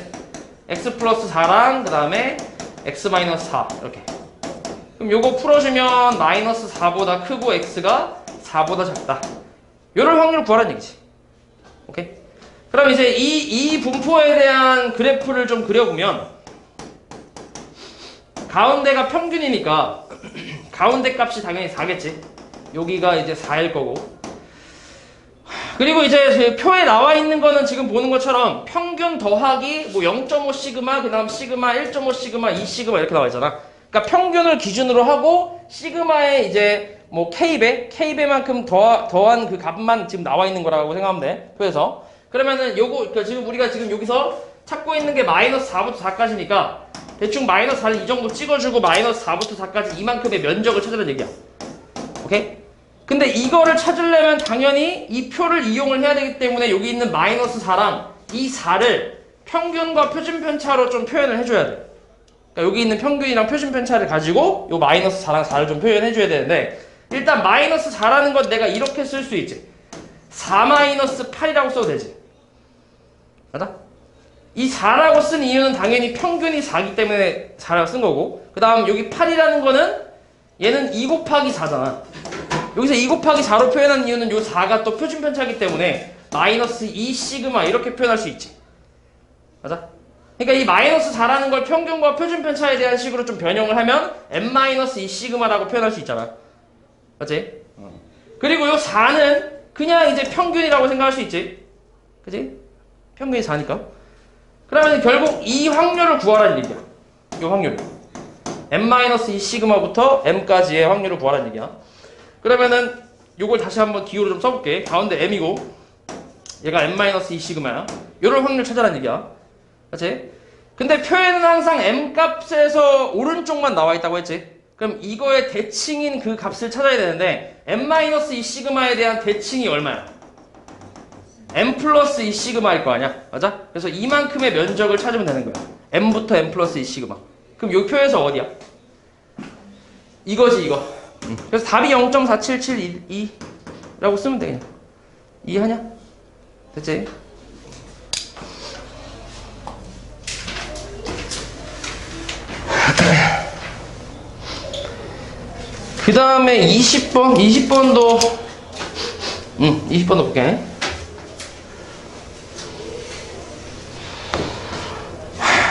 x 플러스 4랑 그 다음에 x 마이너스 4 이렇게. 그럼 요거 풀어주면 마이너스 4보다 크고 x가 4보다 작다. 요럴 확률 구하라는 얘기지. 오케이? 그럼 이제 이 분포에 대한 그래프를 좀 그려보면 가운데가 평균이니까 가운데 값이 당연히 4겠지. 여기가 이제 4일 거고. 그리고 이제 표에 나와 있는 거는 지금 보는 것처럼 평균 더하기 뭐 0.5 시그마, 그 다음 시그마, 1.5 시그마, 2 시그마 이렇게 나와 있잖아. 그러니까 평균을 기준으로 하고 시그마에 이제 뭐 K배만큼 더한 그 값만 지금 나와 있는 거라고 생각하면 돼. 표에서. 그러면은 요거, 그러니까 지금 우리가 지금 여기서 찾고 있는 게 마이너스 4부터 4까지니까 대충 마이너스 4를 이 정도 찍어주고 마이너스 4부터 4까지 이만큼의 면적을 찾으라는 얘기야. 오케이? 근데 이거를 찾으려면 당연히 이 표를 이용을 해야 되기 때문에 여기 있는 마이너스 4랑 이 4를 평균과 표준편차로 좀 표현을 해줘야 돼. 그러니까 여기 있는 평균이랑 표준편차를 가지고 요 마이너스 4랑 4를 좀 표현해줘야 되는데 일단 마이너스 4라는 건 내가 이렇게 쓸 수 있지. 4 마이너스 8이라고 써도 되지. 맞아? 이 4라고 쓴 이유는 당연히 평균이 4기 때문에 4라고 쓴 거고 그 다음 여기 8이라는 거는 얘는 2 곱하기 4잖아. 여기서 2 곱하기 4로 표현한 이유는 요 4가 또 표준편차이기 때문에 마이너스 2 시그마 이렇게 표현할 수 있지. 맞아? 그러니까 이 마이너스 4라는 걸 평균과 표준편차에 대한 식으로 좀 변형을 하면 n-2 시그마라고 표현할 수 있잖아. 맞지? 그리고 요 4는 그냥 이제 평균이라고 생각할 수 있지. 그치? 평균이 4니까. 그러면 결국 이 확률을 구하라는 얘기야. 이 확률. n-2 시그마부터 m까지의 확률을 구하라는 얘기야. 그러면은 요걸 다시 한번 기호로 좀 써볼게. 가운데 m이고 얘가 n-2 시그마야. 요럴 확률 찾아라는 얘기야. 그치? 근데 표에는 항상 m 값에서 오른쪽만 나와 있다고 했지. 그럼 이거의 대칭인 그 값을 찾아야 되는데 n-2 시그마에 대한 대칭이 얼마야? m 플러스 2 시그마일 거 아니야? 맞아? 그래서 이만큼의 면적을 찾으면 되는 거야. m부터 m 플러스 2 시그마. 그럼 요 표에서 어디야? 이거지 이거. 그래서 답이 0.47712라고 쓰면 돼. 이해하냐? 됐지? 그 다음에 20번? 20번도 20번도 볼게.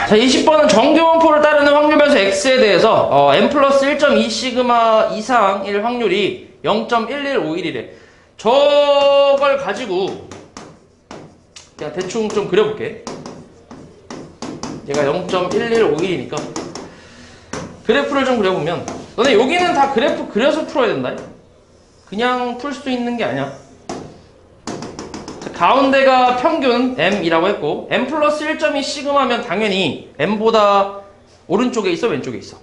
자, 20번은 정규분포를 따르는 확률 변수 x에 대해서 n 플러스 1.2 시그마 이상일 확률이 0.1151이래. 저걸 가지고 그냥 대충 좀 그려볼게. 얘가 0.1151이니까 그래프를 좀 그려보면 너네 여기는 다 그래프 그려서 풀어야 된다. 그냥 풀 수 있는 게 아니야. 자, 가운데가 평균 m이라고 했고 m 플러스 1.2 시그마면 당연히 m보다 오른쪽에 있어 왼쪽에 있어?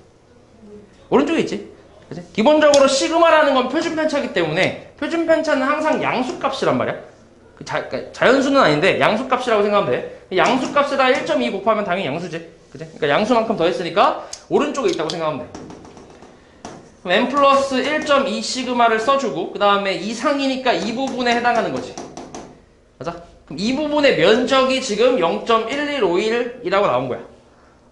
오른쪽에 있지. 그치? 기본적으로 시그마라는 건 표준편차이기 때문에 표준편차는 항상 양수값이란 말이야. 자연수는 아닌데 양수값이라고 생각하면 돼. 양수값에다 1.2 곱하면 당연히 양수지. 그치? 그러니까 양수만큼 더했으니까 오른쪽에 있다고 생각하면 돼. 그럼 m 플러스 1.2 시그마를 써주고 그 다음에 이상이니까 이 부분에 해당하는 거지. 맞아? 그럼 이 부분의 면적이 지금 0.1151이라고 나온 거야.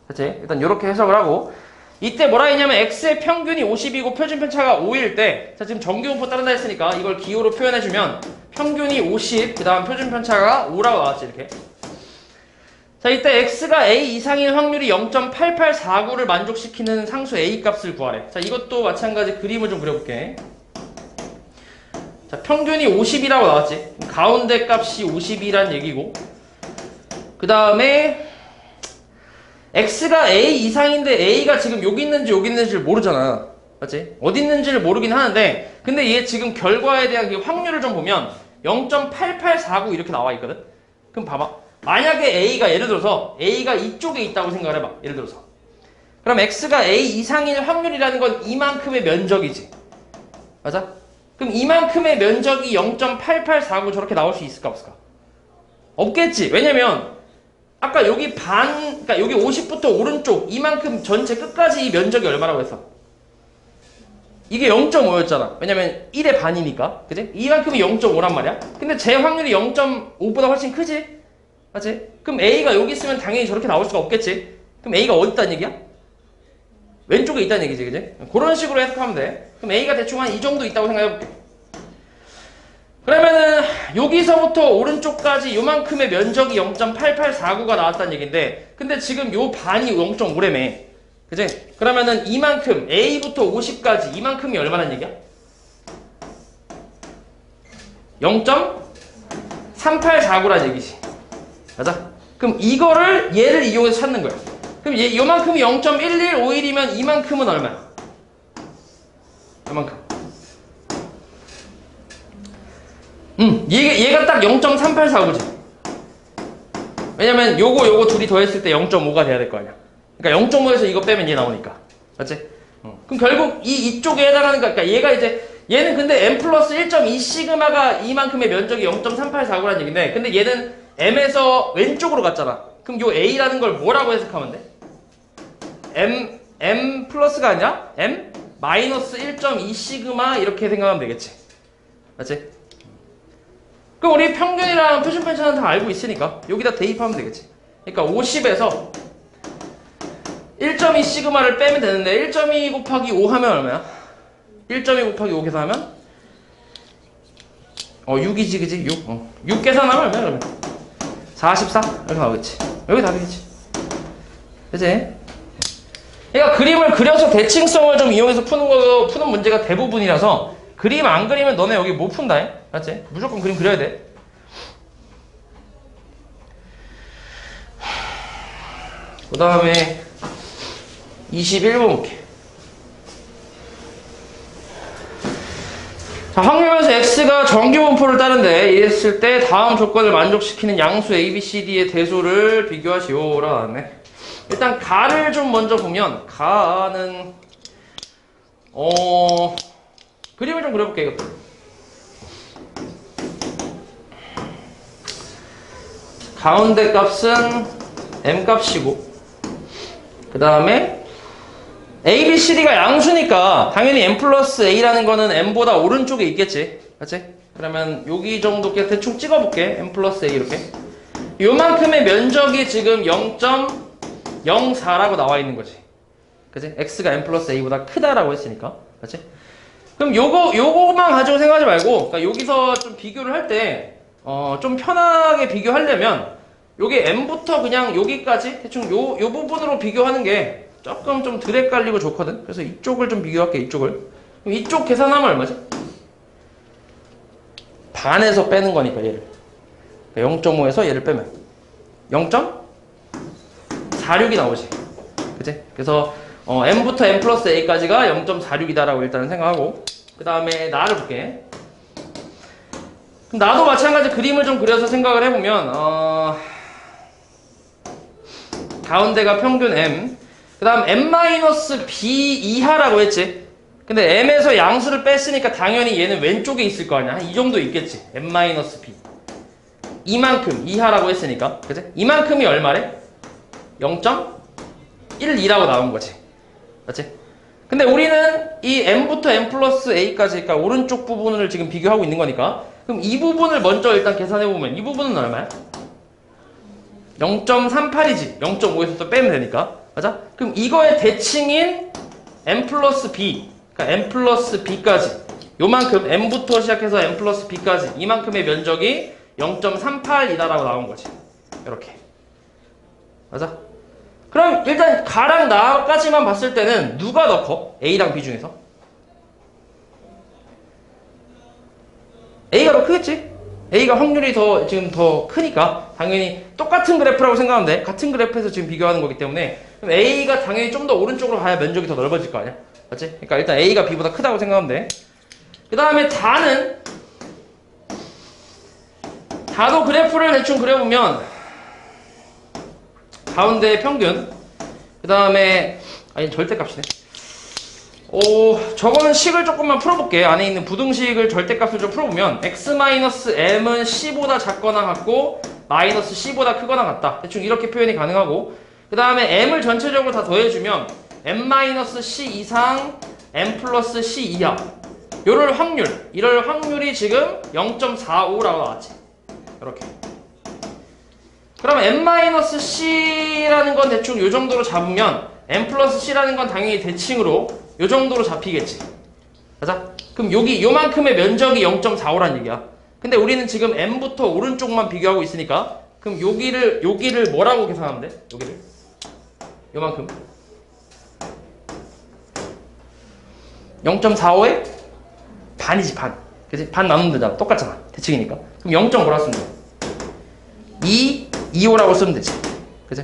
그치? 일단 이렇게 해석을 하고 이때 뭐라 했냐면 x의 평균이 50이고 표준편차가 5일 때 자 지금 정규분포 따른다 했으니까 이걸 기호로 표현해주면 평균이 50, 그 다음 표준편차가 5라고 나왔지 이렇게. 자 이때 x가 a 이상인 확률이 0.8849를 만족시키는 상수 a 값을 구하래. 자 이것도 마찬가지 그림을 좀 그려볼게. 자 평균이 50이라고 나왔지. 가운데 값이 50이란 얘기고 그 다음에 x가 a 이상인데 a가 지금 여기 있는지를 모르잖아. 맞지? 어디 있는지를 모르긴 하는데 근데 얘 지금 결과에 대한 그 확률을 좀 보면 0.8849 이렇게 나와 있거든. 그럼 봐봐. 만약에 A가 예를 들어서 A가 이쪽에 있다고 생각을 해봐. 예를 들어서 그럼 x가 a 이상일 확률이라는 건 이만큼의 면적이지. 맞아? 그럼 이만큼의 면적이 0.8849 저렇게 나올 수 있을까 없을까? 없겠지. 왜냐면 아까 여기 그러니까 여기 50부터 오른쪽 이만큼 전체 끝까지 이 면적이 얼마라고 했어? 이게 0.5였잖아. 왜냐면 1의 반이니까. 그지? 이만큼이 0.5란 말이야. 근데 제 확률이 0.5보다 훨씬 크지? 맞지? 그럼 A가 여기 있으면 당연히 저렇게 나올 수가 없겠지? 그럼 A가 어디 있다는 얘기야? 왼쪽에 있다는 얘기지, 그지? 그런 식으로 해석하면 돼. 그럼 A가 대충 한 이 정도 있다고 생각해볼게. 그러면은 여기서부터 오른쪽까지 요만큼의 면적이 0.8849가 나왔다는 얘기인데, 근데 지금 요 반이 0.5래매. 그지? 그러면은 이만큼 A부터 50까지 이만큼이 얼마란 얘기야? 0.3849란 얘기지. 맞아? 그럼 이거를 얘를 이용해서 찾는 거야. 그럼 요만큼이 0.1151이면 이만큼은 얼마야? 요만큼. 얘가 딱 0.3849지. 왜냐면 요거 둘이 더했을 때 0.5가 돼야 될 거 아니야. 그러니까 0.5에서 이거 빼면 얘 나오니까. 맞지? 그럼 결국 이쪽에 해당하는 그러니까 얘가 이제 얘는 근데 m 플러스 1.2 시그마가 이만큼의 면적이 0.3849라는 얘기인데, 근데 얘는 m에서 왼쪽으로 갔잖아. 그럼 요 a라는 걸 뭐라고 해석하면 돼? m 플러스가 아니라 m 마이너스 1.2 시그마 이렇게 생각하면 되겠지. 맞지? 그럼 우리 평균이랑 표준 편차는 다 알고 있으니까 여기다 대입하면 되겠지. 그러니까 50에서 1.2 시그마를 빼면 되는데 1.2 곱하기 5 하면 얼마야? 1.2 곱하기 5 계산하면 6이지, 그지? 6. 6 계산하면 얼마야, 그러면? 44? 이렇게 나오겠지. 여기 답이겠지. 그지? 그러니까 그림을 그려서 대칭성을 좀 이용해서 푸는 문제가 대부분이라서 그림 안 그리면 너네 여기 못 푼다. 맞지? 무조건 그림 그려야 돼. 그 다음에 21번 볼게. 자, 확률면서 x가 정규분포를 따른데 이랬을 때 다음 조건을 만족시키는 양수 a, b, c, d의 대소를 비교하시오 라고 나왔네. 일단 가를 좀 먼저 보면 가는 그림을 좀 그려볼게. 이것도 가운데 값은 m 값이고, 그 다음에 a, b, c, d가 양수니까 당연히 m 플러스 a라는 거는 m보다 오른쪽에 있겠지. 맞지? 그러면 여기 정도 대충 찍어볼게. m 플러스 a 이렇게. 요만큼의 면적이 지금 0.04라고 나와 있는 거지. 그치? x가 m 플러스 a보다 크다라고 했으니까. 맞지? 그럼 요거만 가지고 생각하지 말고, 그러니까 여기서 좀 비교를 할 때, 좀 편하게 비교하려면, 요게 m부터 그냥 여기까지 대충 요 부분으로 비교하는 게 조금 좀 덜 헷갈리고 좋거든. 그래서 이쪽을 좀 비교할게, 이쪽을. 그럼 이쪽 계산하면 얼마지? 반에서 빼는 거니까, 얘를. 0.5에서 얘를 빼면 0.46이 나오지. 그치? 그래서 m부터 m 플러스 a까지가 0.46이다라고 일단은 생각하고, 그 다음에 나를 볼게. 나도 마찬가지 그림을 좀 그려서 생각을 해보면 가운데가 평균 m, 그 다음 m-b 이하라고 했지. 근데 m에서 양수를 뺐으니까 당연히 얘는 왼쪽에 있을 거 아니야. 한 이 정도 있겠지. m-b 이만큼 이하라고 했으니까. 그치? 이만큼이 얼마래? 0.12라고 나온 거지. 맞지? 근데 우리는 이 m부터 m 플러스 a까지, 그러니까 오른쪽 부분을 지금 비교하고 있는 거니까, 그럼 이 부분을 먼저 일단 계산해보면 이 부분은 얼마야? 0.38이지. 0.5에서 또 빼면 되니까. 맞아? 그럼 이거의 대칭인 m 플러스 b, 그러니까 m 플러스 b까지 요만큼, m부터 시작해서 m 플러스 b까지 이만큼의 면적이 0.38이다라고 나온 거지. 이렇게. 맞아? 그럼 일단 가랑 나까지만 봤을 때는 누가 더 커? A랑 B 중에서? A가 더 크겠지? A가 확률이 지금 더 크니까 당연히 똑같은 그래프라고 생각하면 돼. 같은 그래프에서 지금 비교하는 거기 때문에 그럼 A가 당연히 좀 더 오른쪽으로 가야 면적이 더 넓어질 거 아니야? 맞지? 그러니까 일단 A가 B보다 크다고 생각하면 돼. 그 다음에 다도 그래프를 대충 그려보면 가운데 평균, 그 다음에 아니 절대값이네. 저거는 식을 조금만 풀어볼게. 안에 있는 부등식을 절대값을 좀 풀어보면 x-m은 c보다 작거나 같고 마이너스 c보다 크거나 같다. 대충 이렇게 표현이 가능하고, 그 다음에 m을 전체적으로 다 더해주면 m-c 이상 m 플러스 c 이하, 이럴 확률이 지금 0.45라고 나왔지. 이렇게. 그럼 m-c라는 건 대충 이 정도로 잡으면 m 플러스 c라는 건 당연히 대칭으로 이 정도로 잡히겠지. 맞아? 그럼 여기 요만큼의 면적이 0.45란 얘기야. 근데 우리는 지금 m부터 오른쪽만 비교하고 있으니까, 그럼 여기를 뭐라고 계산하면 돼? 여기를 요만큼 0.45에 반이지, 반. 그치? 반 나누면 되잖아. 똑같잖아. 대칭이니까. 그럼 0.5라고 쓰면 돼. 25라고 쓰면 되지. 그치?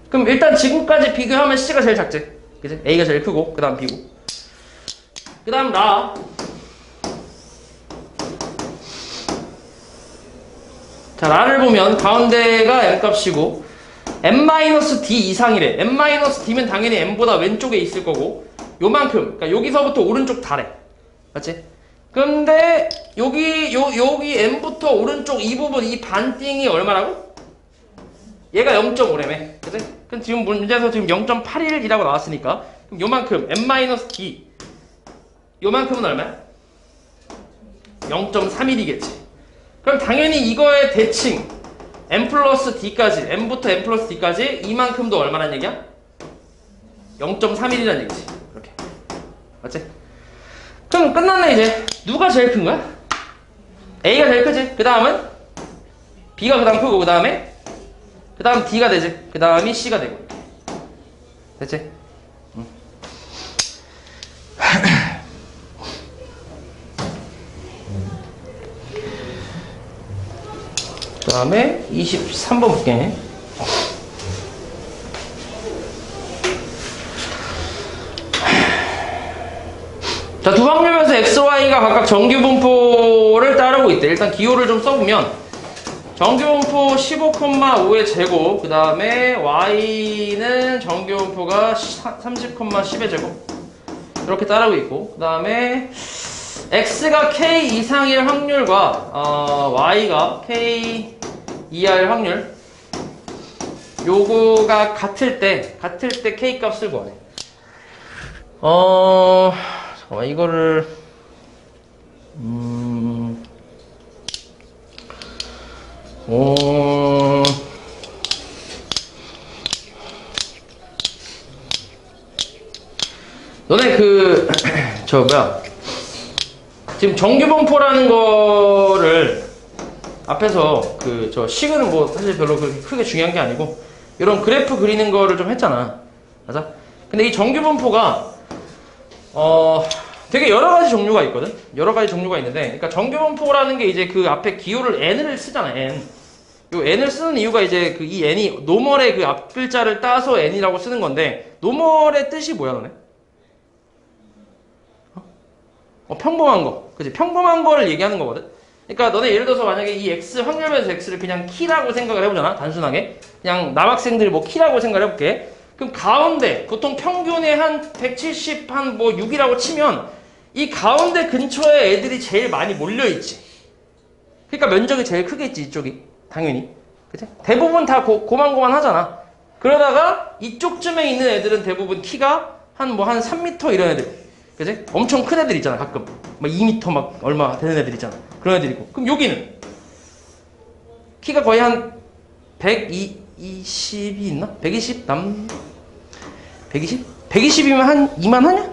그럼 일단 지금까지 비교하면 C가 제일 작지. 그치? A가 제일 크고, 그 다음 B고. 그 다음 라. 자, 라를 보면 가운데가 m값이고 m-d 이상이래. m-d면 당연히 m보다 왼쪽에 있을 거고, 요만큼, 그러니까 여기서부터 오른쪽 다래. 맞지? 근데 여기 m부터 오른쪽 이 부분, 이 반띵이 얼마라고? 얘가 0.5래매. 그치? 그럼 지금 문제에서 지금 0.81이라고 나왔으니까, 그럼 요만큼 m-d, 요만큼은 얼마야? 0.31이겠지. 그럼 당연히 이거의 대칭 m 플러스 d까지, m부터 m 플러스 d까지 이만큼도 얼마란 얘기야? 0.31이란 얘기지. 이렇게. 맞지? 그럼 끝났네. 이제 누가 제일 큰 거야? A가 제일 크지. 그 다음은 B가 그 다음 크고, 그 다음 D가 되지. 그 다음이 C가 되고. 됐지? 그 다음에 23번 볼게. 자, 두 확률면서 x, y가 각각 정규분포를 따르고 있대. 일단 기호를 좀 써보면 정규분포 15,5의 제곱, 그 다음에 y는 정규분포가 30,10의 제곱, 이렇게 따르고 있고, 그 다음에 x가 k 이상일 확률과 y가 k 이하일 확률, 요거가 같을 때 k 값을 구하네. 잠깐만, 이거를 너네 지금 정규분포라는 거를 앞에서 저 식은 뭐 사실 별로 그렇게 크게 중요한 게 아니고 이런 그래프 그리는 거를 좀 했잖아. 맞아? 근데 이 정규분포가 되게 여러 가지 종류가 있거든? 여러 가지 종류가 있는데, 그러니까 정규분포라는 게 이제 그 앞에 기호를 n을 쓰잖아, n. 요 n을 쓰는 이유가 이제 이 n이 노멀의 그 앞 글자를 따서 n이라고 쓰는 건데, 노멀의 뜻이 뭐야, 너네? 평범한 거. 그치? 평범한 거를 얘기하는 거거든? 그러니까 너네 예를 들어서 만약에 이 x, 확률면서 x를 그냥 키라고 생각을 해보잖아, 단순하게. 그냥 남학생들이 뭐 키라고 생각을 해볼게. 그럼 가운데, 보통 평균에 한 170, 한 뭐 6이라고 치면, 이 가운데 근처에 애들이 제일 많이 몰려있지. 그러니까 면적이 제일 크겠지, 이쪽이. 당연히. 그치? 대부분 다 고만고만 하잖아. 그러다가 이쪽쯤에 있는 애들은 대부분 키가 한 3m 이런 애들. 그치? 엄청 큰 애들 있잖아, 가끔. 막 2m 막 얼마 되는 애들 있잖아. 그런 애들 있고. 그럼 여기는 키가 거의 한 120이 있나? 120? 120? 120이면 한 2만 하냐?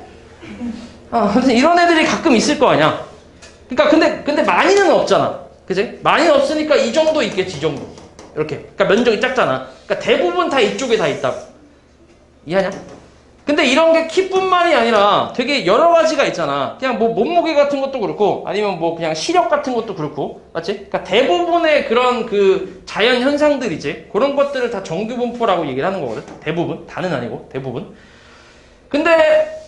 이런 애들이 가끔 있을 거 아니야. 그러니까 근데 많이는 없잖아. 그치? 많이는 없으니까 이 정도 있겠지, 이 정도. 이렇게. 그러니까 면적이 작잖아. 그러니까 대부분 다 이쪽에 다 있다고. 이해하냐? 근데 이런 게 키뿐만이 아니라 되게 여러 가지가 있잖아. 그냥 뭐 몸무게 같은 것도 그렇고, 아니면 뭐 그냥 시력 같은 것도 그렇고, 맞지? 그러니까 대부분의 그런 그 자연 현상들이지. 그런 것들을 다 정규분포라고 얘기를 하는 거거든. 대부분. 다는 아니고, 대부분. 근데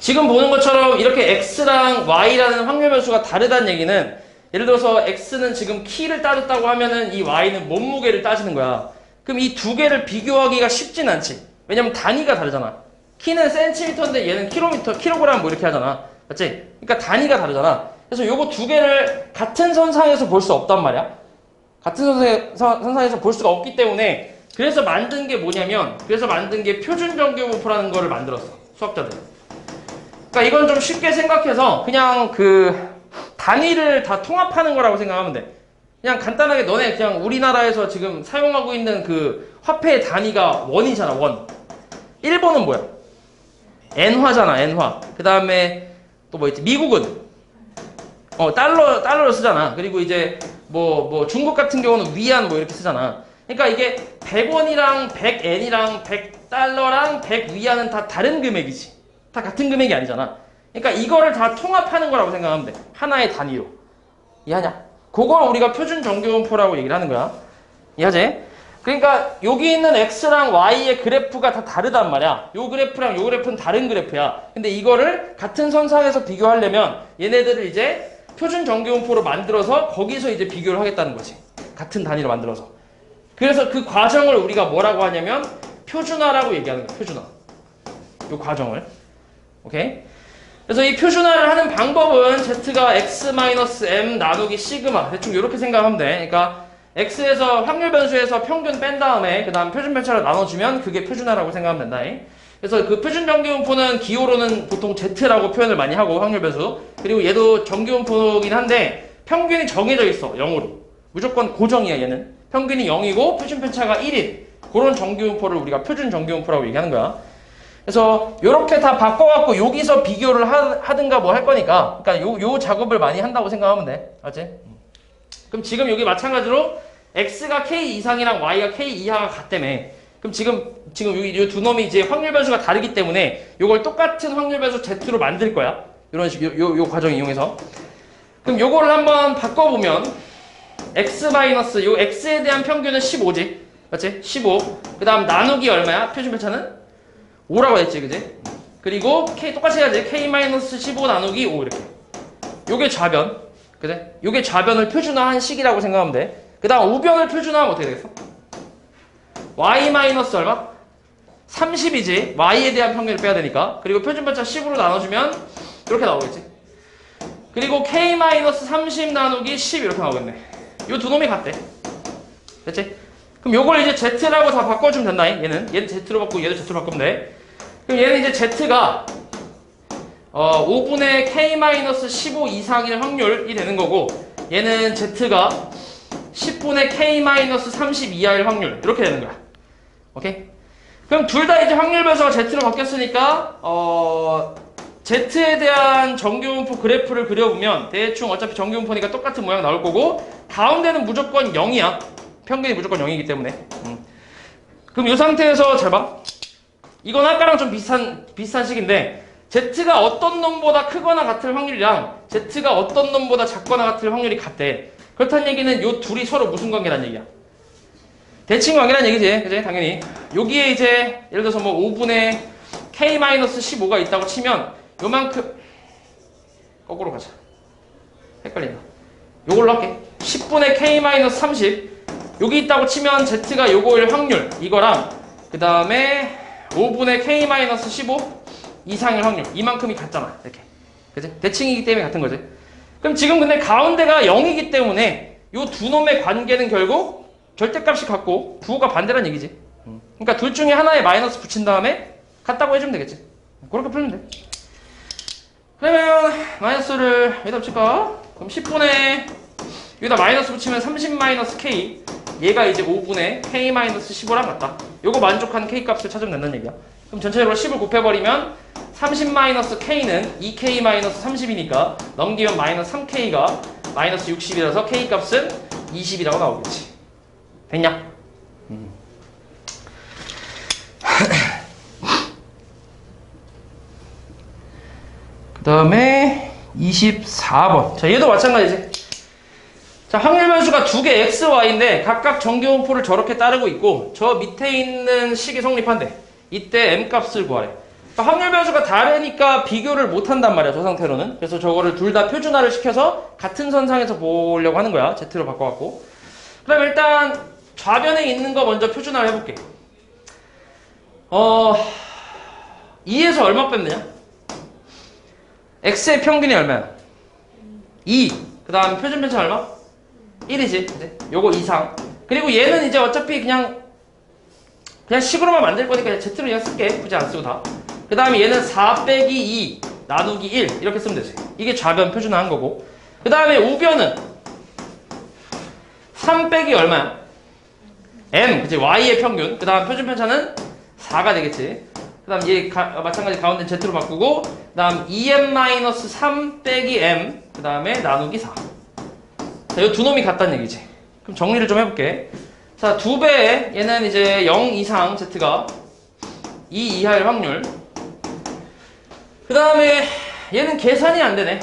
지금 보는 것처럼 이렇게 x랑 y라는 확률 변수가 다르다는 얘기는, 예를 들어서 x는 지금 키를 따졌다고 하면은 이 y는 몸무게를 따지는 거야. 그럼 이 두 개를 비교하기가 쉽진 않지. 왜냐면 단위가 다르잖아. 키는 센티미터인데 얘는 킬로미터, 킬로그램 뭐 이렇게 하잖아. 맞지? 그러니까 단위가 다르잖아. 그래서 요거 두 개를 같은 선상에서 볼 수 없단 말이야. 같은 선상에서 볼 수가 없기 때문에 그래서 만든 게 뭐냐면 그래서 만든 게 표준 정규분포라는 거를 만들었어. 수학자들. 그러니까 이건 좀 쉽게 생각해서 그냥 그 단위를 다 통합하는 거라고 생각하면 돼. 그냥 간단하게 너네 그냥 우리나라에서 지금 사용하고 있는 그 화폐의 단위가 원이잖아, 원. 일본은 뭐야? 엔화잖아, 엔화. 그 다음에 또 뭐 있지? 미국은 달러를 쓰잖아. 그리고 이제 뭐 중국 같은 경우는 위안 뭐 이렇게 쓰잖아. 그러니까 이게 100원이랑 100엔이랑 100달러랑 100위안은 다 다른 금액이지. 다 같은 금액이 아니잖아. 그러니까 이거를 다 통합하는 거라고 생각하면 돼. 하나의 단위로. 이해하냐? 그걸 우리가 표준 정규분포라고 얘기를 하는 거야. 이해하지? 그러니까 여기 있는 x랑 y의 그래프가 다 다르단 말이야. 요 그래프랑 요 그래프는 다른 그래프야. 근데 이거를 같은 선상에서 비교하려면 얘네들을 이제 표준 정규분포로 만들어서 거기서 이제 비교를 하겠다는 거지. 같은 단위로 만들어서. 그래서 그 과정을 우리가 뭐라고 하냐면 표준화라고 얘기하는 거야. 표준화. 요 과정을. 오케이? 그래서 이 표준화를 하는 방법은 z가 x-m 나누기 시그마. 대충 이렇게 생각하면 돼. 그러니까 x에서 확률 변수에서 평균 뺀 다음에 그 다음 표준 편차로 나눠주면 그게 표준화라고 생각하면 된다. 그래서 그 표준 정규분포는 기호로는 보통 z라고 표현을 많이 하고 확률 변수. 그리고 얘도 정규분포긴 한데 평균이 정해져 있어. 0으로. 무조건 고정이야 얘는. 평균이 0이고 표준 편차가 1인. 그런 정규분포를 우리가 표준 정규분포라고 얘기하는 거야. 그래서 요렇게 다 바꿔갖고 여기서 비교를 하든가 뭐 할 거니까 그러니까 요 작업을 많이 한다고 생각하면 돼. 알지? 그럼 지금 여기 마찬가지로 x가 k 이상이랑 y가 k 이하가 같다며. 그럼 지금 여기 요 두 놈이 이제 확률 변수가 다르기 때문에 요걸 똑같은 확률 변수 z로 만들 거야. 이런 식 요 과정 이용해서. 그럼 요거를 한번 바꿔보면 x 마이너스 요 x에 대한 평균은 15지. 맞지? 15. 그 다음 나누기 얼마야? 표준 편차는? 5라고 했지, 그지? 그리고 k 똑같이 해야지. k-15 나누기 5 이렇게. 요게 좌변. 그지? 요게 좌변을 표준화한 식이라고 생각하면 돼. 그 다음 우변을 표준화하면 어떻게 되겠어? y 마이너스 얼마? 30이지. y에 대한 평균을 빼야 되니까. 그리고 표준 편차 10으로 나눠주면 이렇게 나오겠지. 그리고 k-30 나누기 10 이렇게 나오겠네. 요 두 놈이 같대. 됐지? 그럼 요걸 이제 z라고 다 바꿔주면 된다. 얘는 z로 바꾸고 얘도 z로 바꾸면 돼. 그럼 얘는 이제 z가 5분의 k-15 이상일 확률이 되는 거고 얘는 z가 10분의 k-30 이하일 확률 이렇게 되는 거야. 오케이? 그럼 둘 다 이제 확률 변수가 z로 바뀌었으니까 z에 대한 정규분포 그래프를 그려보면 대충 어차피 정규분포니까 똑같은 모양 나올 거고 가운데는 무조건 0이야. 평균이 무조건 0이기 때문에. 그럼 이 상태에서 잘 봐. 이건 아까랑 좀 비슷한 식인데 z가 어떤 놈보다 크거나 같을 확률이랑 z가 어떤 놈보다 작거나 같을 확률이 같대. 그렇다는 얘기는 요 둘이 서로 무슨 관계란 얘기야? 대칭 관계란 얘기지. 그지? 당연히. 여기에 이제 예를 들어서 뭐 5분의 k-15가 있다고 치면 요만큼 거꾸로 가자. 헷갈린다. 요걸로 할게. 10분의 k-30 여기 있다고 치면 z가 요거일 확률 이거랑 그 다음에 5분의 k-15 이상일 확률 이만큼이 같잖아. 이렇게. 그치? 대칭이기 때문에 같은 거지. 그럼 지금 근데 가운데가 0이기 때문에 요 두 놈의 관계는 결국 절대값이 같고 부호가 반대란 얘기지. 그러니까 둘 중에 하나에 마이너스 붙인 다음에 같다고 해주면 되겠지. 그렇게 풀면 돼. 그러면 마이너스를 여기다 붙일까? 그럼 10분의 여기다 마이너스 붙이면 30-k 얘가 이제 5분의 k-15랑 같다. 요거 만족한 k 값을 찾으면 된다는 얘기야. 그럼 전체적으로 10을 곱해버리면 30-k는 2k-30이니까 넘기면 마이너스 3k가 마이너스 60이라서 k 값은 20이라고 나오겠지. 됐냐? 그 다음에 24번. 자, 얘도 마찬가지지. 자, 확률 변수가 두 개 x, y인데 각각 정규분포를 저렇게 따르고 있고 저 밑에 있는 식이 성립한대. 이때 m 값을 구하래. 그러니까 확률 변수가 다르니까 비교를 못 한단 말이야, 저 상태로는. 그래서 저거를 둘 다 표준화를 시켜서 같은 선상에서 보려고 하는 거야. z로 바꿔갖고. 그럼 일단 좌변에 있는 거 먼저 표준화를 해볼게. 2에서 얼마 빼면 되냐? x의 평균이 얼마야? 2. 그 다음 표준 편차 얼마? 1이지. 그치? 요거 이상. 그리고 얘는 이제 어차피 그냥 식으로만 만들 거니까 z로 그냥 쓸게. 굳이 안 쓰고 다. 그 다음에 얘는 4 빼기 2 나누기 1 이렇게 쓰면 되지. 이게 좌변 표준화한 거고. 그 다음에 우변은 3 빼기 얼마야? m. 그치? y의 평균. 그 다음 표준 편차는 4가 되겠지. 그 다음 얘 마찬가지 가운데 z로 바꾸고 그 다음 2m-3 빼기 m 그 다음에 나누기 4. 자, 이 두 놈이 같다는 얘기지. 그럼 정리를 좀 해볼게. 자, 2배에 얘는 이제 0 이상 z가 2 이하일 확률. 그 다음에 얘는 계산이 안 되네.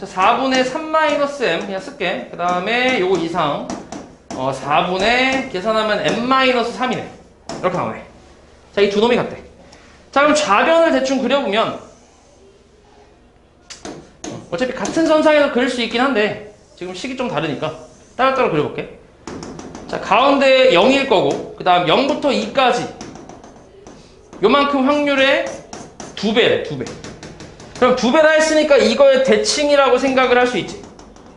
자, 4분의 3-m 그냥 쓸게. 그 다음에 요거 이상 4분의 계산하면 m-3이네. 이렇게 나오네. 자, 이 두 놈이 같대. 자, 그럼 좌변을 대충 그려보면 어차피 같은 선상에서 그릴 수 있긴 한데 지금 식이 좀 다르니까 따로따로 그려볼게. 자, 가운데 0일 거고 그 다음 0부터 2까지 요만큼 확률의 2배래. 2배. 그럼 2배라 했으니까 이거의 대칭이라고 생각을 할 수 있지.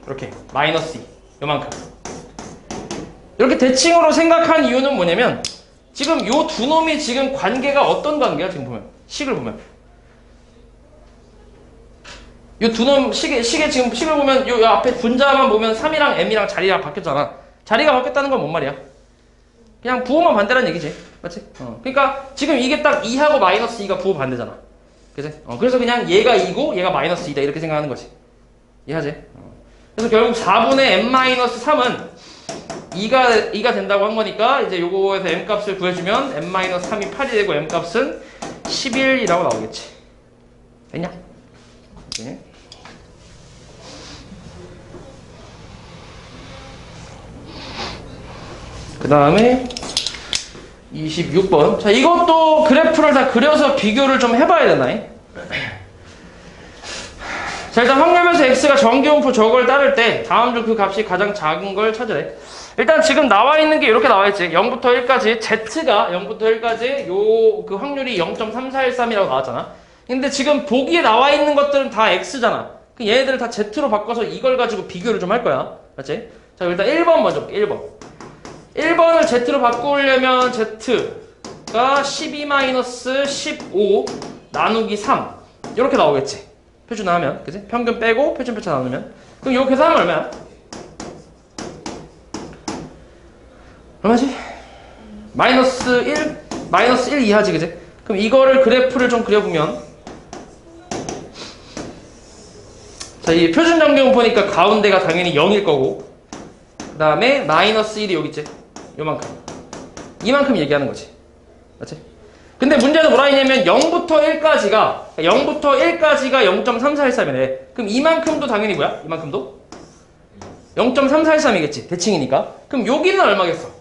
이렇게 마이너스 2 요만큼. 이렇게 대칭으로 생각한 이유는 뭐냐면 지금 요 두 놈이 지금 관계가 어떤 관계야? 지금 보면 식을 보면 요 두 놈 식의 지금 식을 보면 요 앞에 분자만 보면 3이랑 m이랑 자리가 바뀌었잖아. 자리가 바뀌었다는 건 뭔 말이야? 그냥 부호만 반대라는 얘기지. 맞지? 그러니까 지금 이게 딱 2하고 마이너스 2가 부호 반대잖아. 그치? 그래서 그냥 얘가 2고 얘가 마이너스 2다 이렇게 생각하는 거지. 이해하지? 그래서 결국 4분의 m-3은 2가 된다고 한 거니까 이제 요거에서 m 값을 구해주면 m-3이 8이 되고 m 값은 11이라고 나오겠지. 됐냐? 네. 그 다음에 26번. 자, 이것도 그래프를 다 그려서 비교를 좀 해봐야 되나? 자, 일단 확률변수 x가 정기분포 저걸 따를 때 다음 중 그 값이 가장 작은 걸 찾으래. 일단 지금 나와 있는 게 이렇게 나와 있지. 0부터 1까지 z가 0부터 1까지 요 그 확률이 0.3413이라고 나왔잖아. 근데 지금 보기에 나와 있는 것들은 다 x잖아. 얘네들을 다 z로 바꿔서 이걸 가지고 비교를 좀 할 거야. 맞지? 자, 일단 1번 먼저 볼게. 1번. 1번을 z로 바꾸려면 z가 12-15 나누기 3 이렇게 나오겠지. 표준화하면. 그치? 평균 빼고 표준 편차 나누면. 그럼 요 계산하면 얼마야? 얼마지? 마이너스 1? 마이너스 1 이하지, 그치? 그럼 이거를 그래프를 좀 그려보면 자, 이 표준 정기분포니까 가운데가 당연히 0일 거고 그 다음에 마이너스 1이 여기 있지? 요만큼. 이만큼 얘기하는 거지. 맞지? 근데 문제는 뭐라 했냐면 0부터 1까지가 0.3413이네. 그럼 이만큼도 당연히 뭐야? 이만큼도? 0.3413이겠지. 대칭이니까. 그럼 여기는 얼마겠어?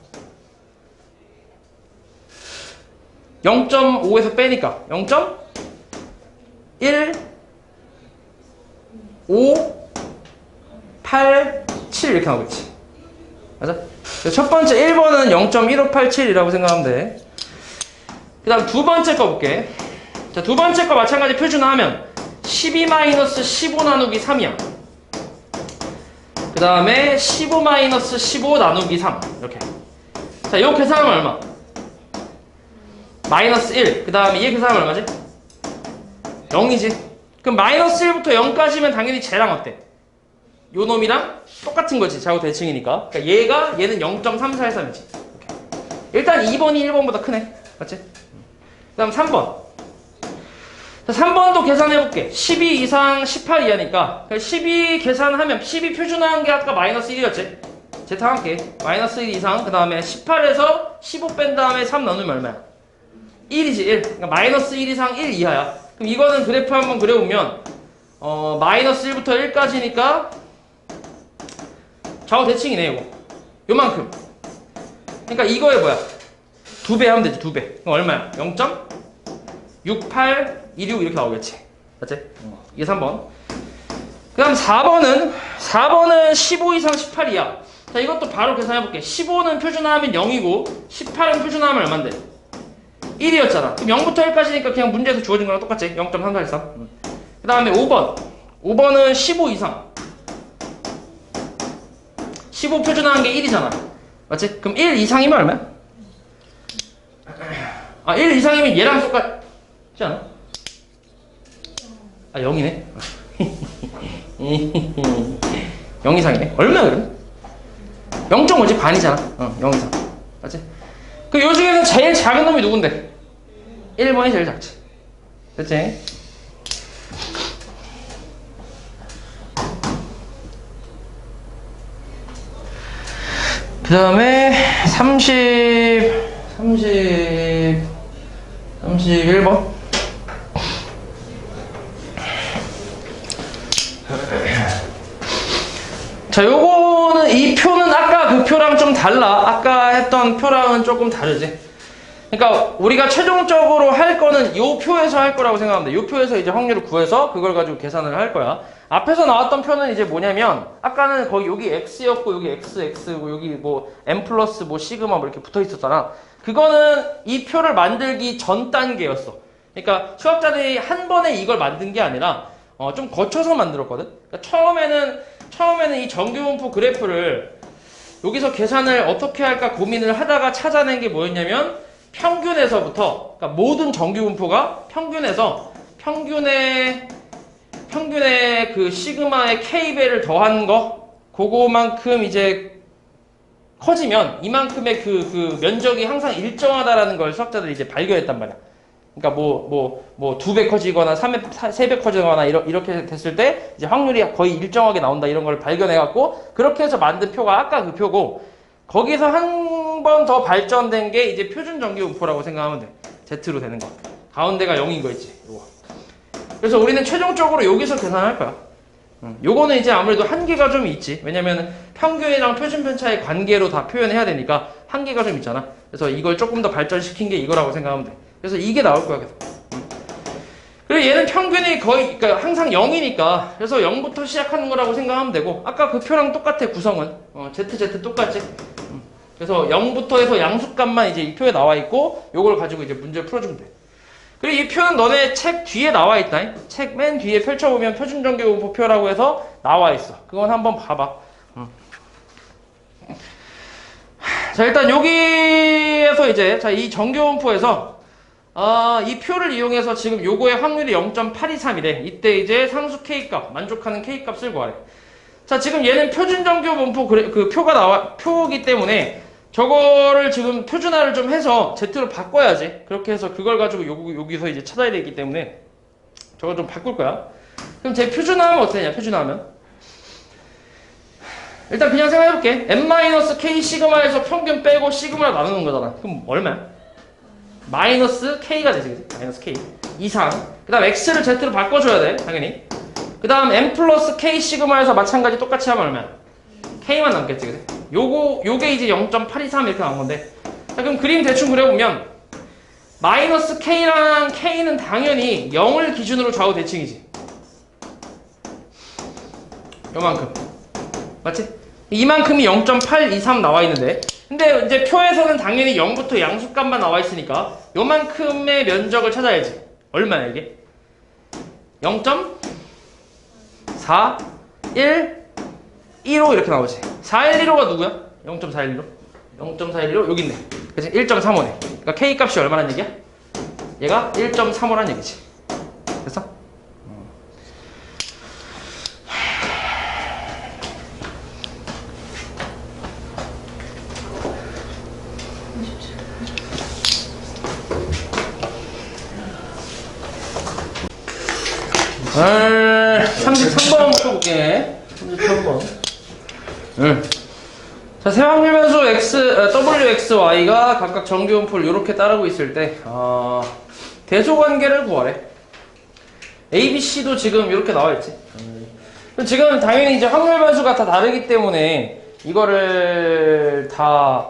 0.5에서 빼니까 0.1 5 8 7 이렇게 나오겠지. 맞아? 첫 번째 1번은 0.1587이라고 생각하면 돼. 그 다음 두 번째 거 볼게. 자, 두 번째 거 마찬가지 표준화하면 12-15 나누기 3이야. 그 다음에 15-15 나누기 3 이렇게. 자, 요 계산하면 얼마? 마이너스 1. 그 다음에 얘 계산하면 얼마지? 0이지. 그럼 마이너스 1부터 0까지면 당연히 쟤랑 어때? 요 놈이랑 똑같은 거지. 좌우 대칭이니까. 그러니까 얘는 0.3413이지. 일단 2번이 1번보다 크네. 맞지? 그 다음 3번. 자, 3번도 계산해볼게. 12 이상 18 이하니까 12 계산하면 12 표준화한 게 아까 마이너스 1이었지? 제타할게. 마이너스 1 이상 그 다음에 18에서 15 뺀 다음에 3 넣으면 얼마야? 1이지 1. 그러니까 마이너스 1 이상 1 이하야. 그럼 이거는 그래프 한번 그려보면 마이너스 1부터 1까지니까 좌우 대칭이네 이거. 요만큼. 그러니까 이거에 뭐야? 2배 하면 되지. 2배. 그럼 얼마야? 0.6826 이렇게 나오겠지. 맞지? 이게 3번. 그 다음 4번은 15 이상 18이야. 자, 이것도 바로 계산해볼게. 15는 표준화하면 0이고 18은 표준화하면 얼만데? 1이었잖아. 그럼 0부터 1까지니까 그냥 문제에서 주어진 거랑 똑같지. 0.3413. 그 다음에 5번. 5번은 15 이상. 15 표준화한 게 1이잖아. 맞지? 그럼 1 이상이면 얼마야? 아, 1 이상이면 얘랑 똑같지 않아? 아, 0이네. 0 이상이네. 얼마야, 그러면? 0.5지? 반이잖아. 0 이상. 맞지? 그 요 중에서 제일 작은 놈이 누군데? 1번이 제일 작지. 됐지? 그 다음에 31번. 자, 요거는 이 표는 아까 그 표랑 좀 달라. 아까 했던 표랑은 조금 다르지. 그러니까 우리가 최종적으로 할 거는 요 표에서 할 거라고 생각하면 돼. 요 표에서 이제 확률을 구해서 그걸 가지고 계산을 할 거야. 앞에서 나왔던 표는 이제 뭐냐면 아까는 거기 여기 x였고 여기 x고 여기 뭐 m 플러스 뭐 시그마 뭐 이렇게 붙어 있었잖아. 그거는 이 표를 만들기 전 단계였어. 그러니까 수학자들이 한 번에 이걸 만든 게 아니라 좀 거쳐서 만들었거든. 그러니까 처음에는 이 정규분포 그래프를 여기서 계산을 어떻게 할까 고민을 하다가 찾아낸 게 뭐였냐면 평균에서부터, 그러니까 모든 정규분포가 평균의 그 시그마의 K배를 더한 거, 그거만큼 이제 커지면 이만큼의 그 면적이 항상 일정하다라는 걸 수학자들이 이제 발견했단 말이야. 그러니까 뭐 2배 커지거나 3배 커지거나 이렇게 됐을 때 이제 확률이 거의 일정하게 나온다 이런 걸 발견해갖고 그렇게 해서 만든 표가 아까 그 표고 거기서 한 번 더 발전된 게 이제 표준 정규분포라고 생각하면 돼. Z로 되는 거. 가운데가 0인 거 있지. 요거. 그래서 우리는 최종적으로 여기서 계산할 거야. 요거는 이제 아무래도 한계가 좀 있지. 왜냐면 평균이랑 표준 편차의 관계로 다 표현해야 되니까 한계가 좀 있잖아. 그래서 이걸 조금 더 발전시킨 게 이거라고 생각하면 돼. 그래서 이게 나올 거야, 계속. 그리고 얘는 평균이 거의, 그러니까 항상 0이니까, 그래서 0부터 시작하는 거라고 생각하면 되고, 아까 그 표랑 똑같아, 구성은. Z 똑같지? 그래서 0부터 해서 양수값만 이제 이 표에 나와 있고, 요걸 가지고 이제 문제를 풀어주면 돼. 그리고 이 표는 너네 책 뒤에 나와 있다. 책 맨 뒤에 펼쳐보면 표준정규분포표라고 해서 나와 있어. 그건 한번 봐봐. 자, 일단 여기에서 이제, 자, 이 정규분포에서 이 표를 이용해서 지금 요거의 확률이 0.823이래. 이때 이제 상수 K값, 만족하는 K값을 구하래. 자, 지금 얘는 표준정규분포 그 표기 때문에 저거를 지금 표준화를 좀 해서 Z로 바꿔야지. 그렇게 해서 그걸 가지고 여기서 이제 찾아야 되기 때문에 저걸 좀 바꿀 거야. 그럼 제 표준화하면 어떻게 되냐, 표준화하면. 일단 그냥 생각해볼게. n-k 시그마에서 평균 빼고 시그마를 나누는 거잖아. 그럼 얼마야? 마이너스 K가 되지, 그치? 마이너스 K. 이상. 그 다음 X를 Z로 바꿔줘야 돼, 당연히. 그 다음 M 플러스 K 시그마에서 마찬가지 똑같이 하면 얼마야? K만 남겠지, 그치? 요게 이제 0.823 이렇게 나온 건데. 자, 그럼 그림 대충 그려보면, 마이너스 K랑 K는 당연히 0을 기준으로 좌우 대칭이지. 요만큼. 맞지? 이만큼이 0.823 나와 있는데. 근데 이제 표에서는 당연히 0부터 양수값만 나와 있으니까 요만큼의 면적을 찾아야지. 얼마야 이게? 0.415 이렇게 나오지. 4115가 누구야? 0.415? 0.415 여기 있네. 그치? 1.35네. 그러니까 K 값이 얼마란 얘기야? 얘가 1.35란 얘기지. 됐어? 아, 33번 풀어볼게. 33번. 자, 세 확률 변수 W, X, Y가 각각 정규분포를 이렇게 따르고 있을 때, 대소관계를 구하래. A, B, C도 지금 이렇게 나와있지. 지금 당연히 이제 확률 변수가 다 다르기 때문에 이거를 다,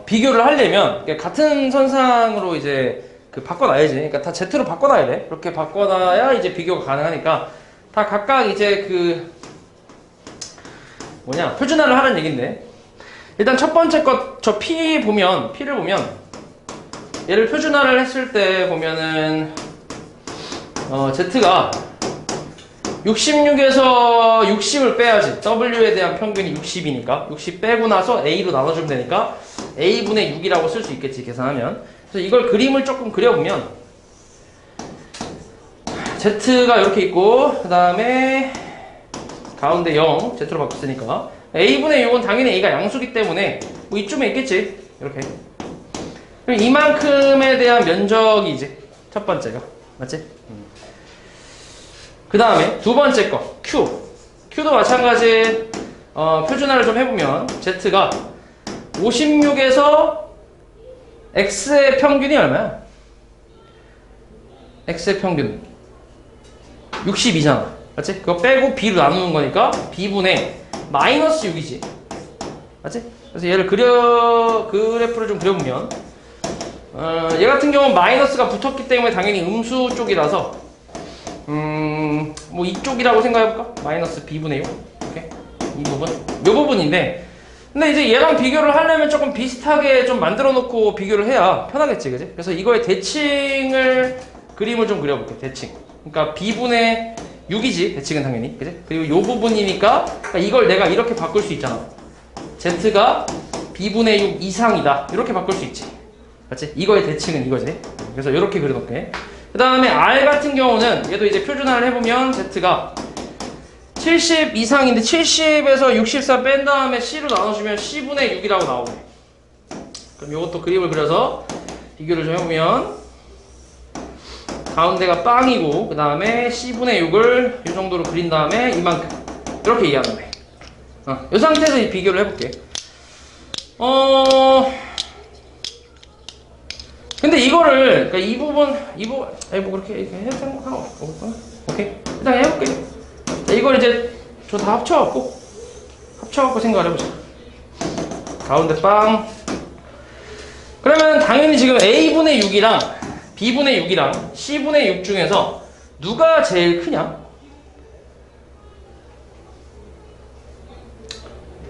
비교를 하려면, 같은 선상으로 이제 바꿔놔야지. 그러니까 다 Z로 바꿔놔야 돼. 그렇게 바꿔놔야 이제 비교가 가능하니까 다 각각 이제 표준화를 하라는 얘긴데 일단 첫 번째 것 저 P를 보면 얘를 표준화를 했을 때 보면은 Z가 66에서 60을 빼야지. W에 대한 평균이 60이니까 60 빼고 나서 A로 나눠주면 되니까 A분의 6이라고 쓸 수 있겠지, 계산하면. 그래서 이걸 그림을 조금 그려보면 Z가 이렇게 있고 그 다음에 가운데 0 Z로 바꿨으니까 A분의 6은 당연히 A가 양수기 때문에 뭐 이쯤에 있겠지, 이렇게. 그럼 이만큼에 대한 면적이지, 첫 번째가. 맞지? 그 다음에 두 번째 거 Q도 마찬가지. 표준화를 좀 해보면 Z가 56에서 X의 평균이 얼마야? X의 평균 62잖아. 맞지? 그거 빼고 B로 나누는 거니까 B분의 마이너스 6이지. 맞지? 그래서 얘를 그래프를 좀 그려보면 얘 같은 경우는 마이너스가 붙었기 때문에 당연히 음수 쪽이라서 뭐 이쪽이라고 생각해볼까? 마이너스 B분의 6 이렇게 이 부분인데, 근데 이제 얘랑 비교를 하려면 조금 비슷하게 좀 만들어 놓고 비교를 해야 편하겠지, 그지? 그래서 이거의 대칭을 그림을 좀 그려볼게. 대칭. 그러니까 B분의 6이지, 대칭은 당연히, 그지? 그리고 이 부분이니까 그러니까 이걸 내가 이렇게 바꿀 수 있잖아. Z가 B분의 6 이상이다, 이렇게 바꿀 수 있지. 맞지? 이거의 대칭은 이거지. 그래서 이렇게 그려놓게. 그 다음에 R 같은 경우는 얘도 이제 표준화를 해보면 Z가 70 이상인데 70에서 64 뺀 다음에 C로 나눠주면 C분의 6이라고 나오네. 그럼 이것도 그림을 그려서 비교를 좀 해보면 가운데가 빵이고 그 다음에 C분의 6을 이 정도로 그린 다음에 이만큼 이렇게 이해하는 거예요. 이 상태에서 이 비교를 해볼게. 근데 이거를, 그러니까 이 부분, 뭐 그렇게 해도 상관없고, 오케이? 일단 해볼게. 자, 이걸 이제, 저 다 합쳐갖고 생각을 해보자. 가운데 빵. 그러면 당연히 지금 A분의 6이랑, B분의 6이랑, C분의 6 중에서 누가 제일 크냐?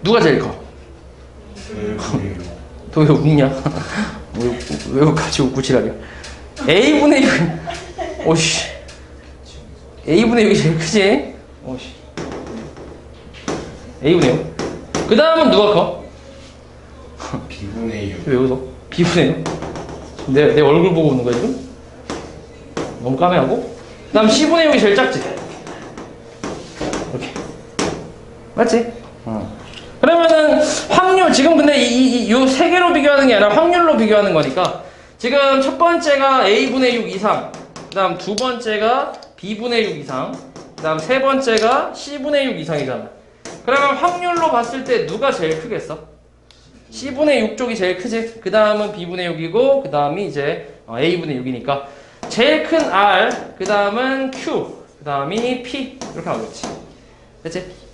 누가 제일 커? 너 왜 웃냐? 왜 같이 웃고 지랄이야? A분의 6. 오씨. A분의 6이 제일 크지? 오씨. A분의 6. 그 다음은 누가 커? B분의 6. 왜 웃어? B분의 6? 내 얼굴 보고 웃는 거야 지금? 너무 까매하고? 그 다음 C분의 6이 제일 작지? 이렇게. 맞지? 그러면은 확률, 지금 근데 이 세 개로 비교하는 게 아니라 확률로 비교하는 거니까 지금 첫 번째가 A분의 6 이상, 그 다음 두 번째가 B분의 6 이상, 그 다음 세 번째가 C분의 6 이상이잖아. 그러면 확률로 봤을 때 누가 제일 크겠어? C분의 6 쪽이 제일 크지? 그 다음은 B분의 6이고 그 다음이 이제 A분의 6이니까 제일 큰 R, 그 다음은 Q, 그 다음이 P 이렇게 나오겠지. 됐지?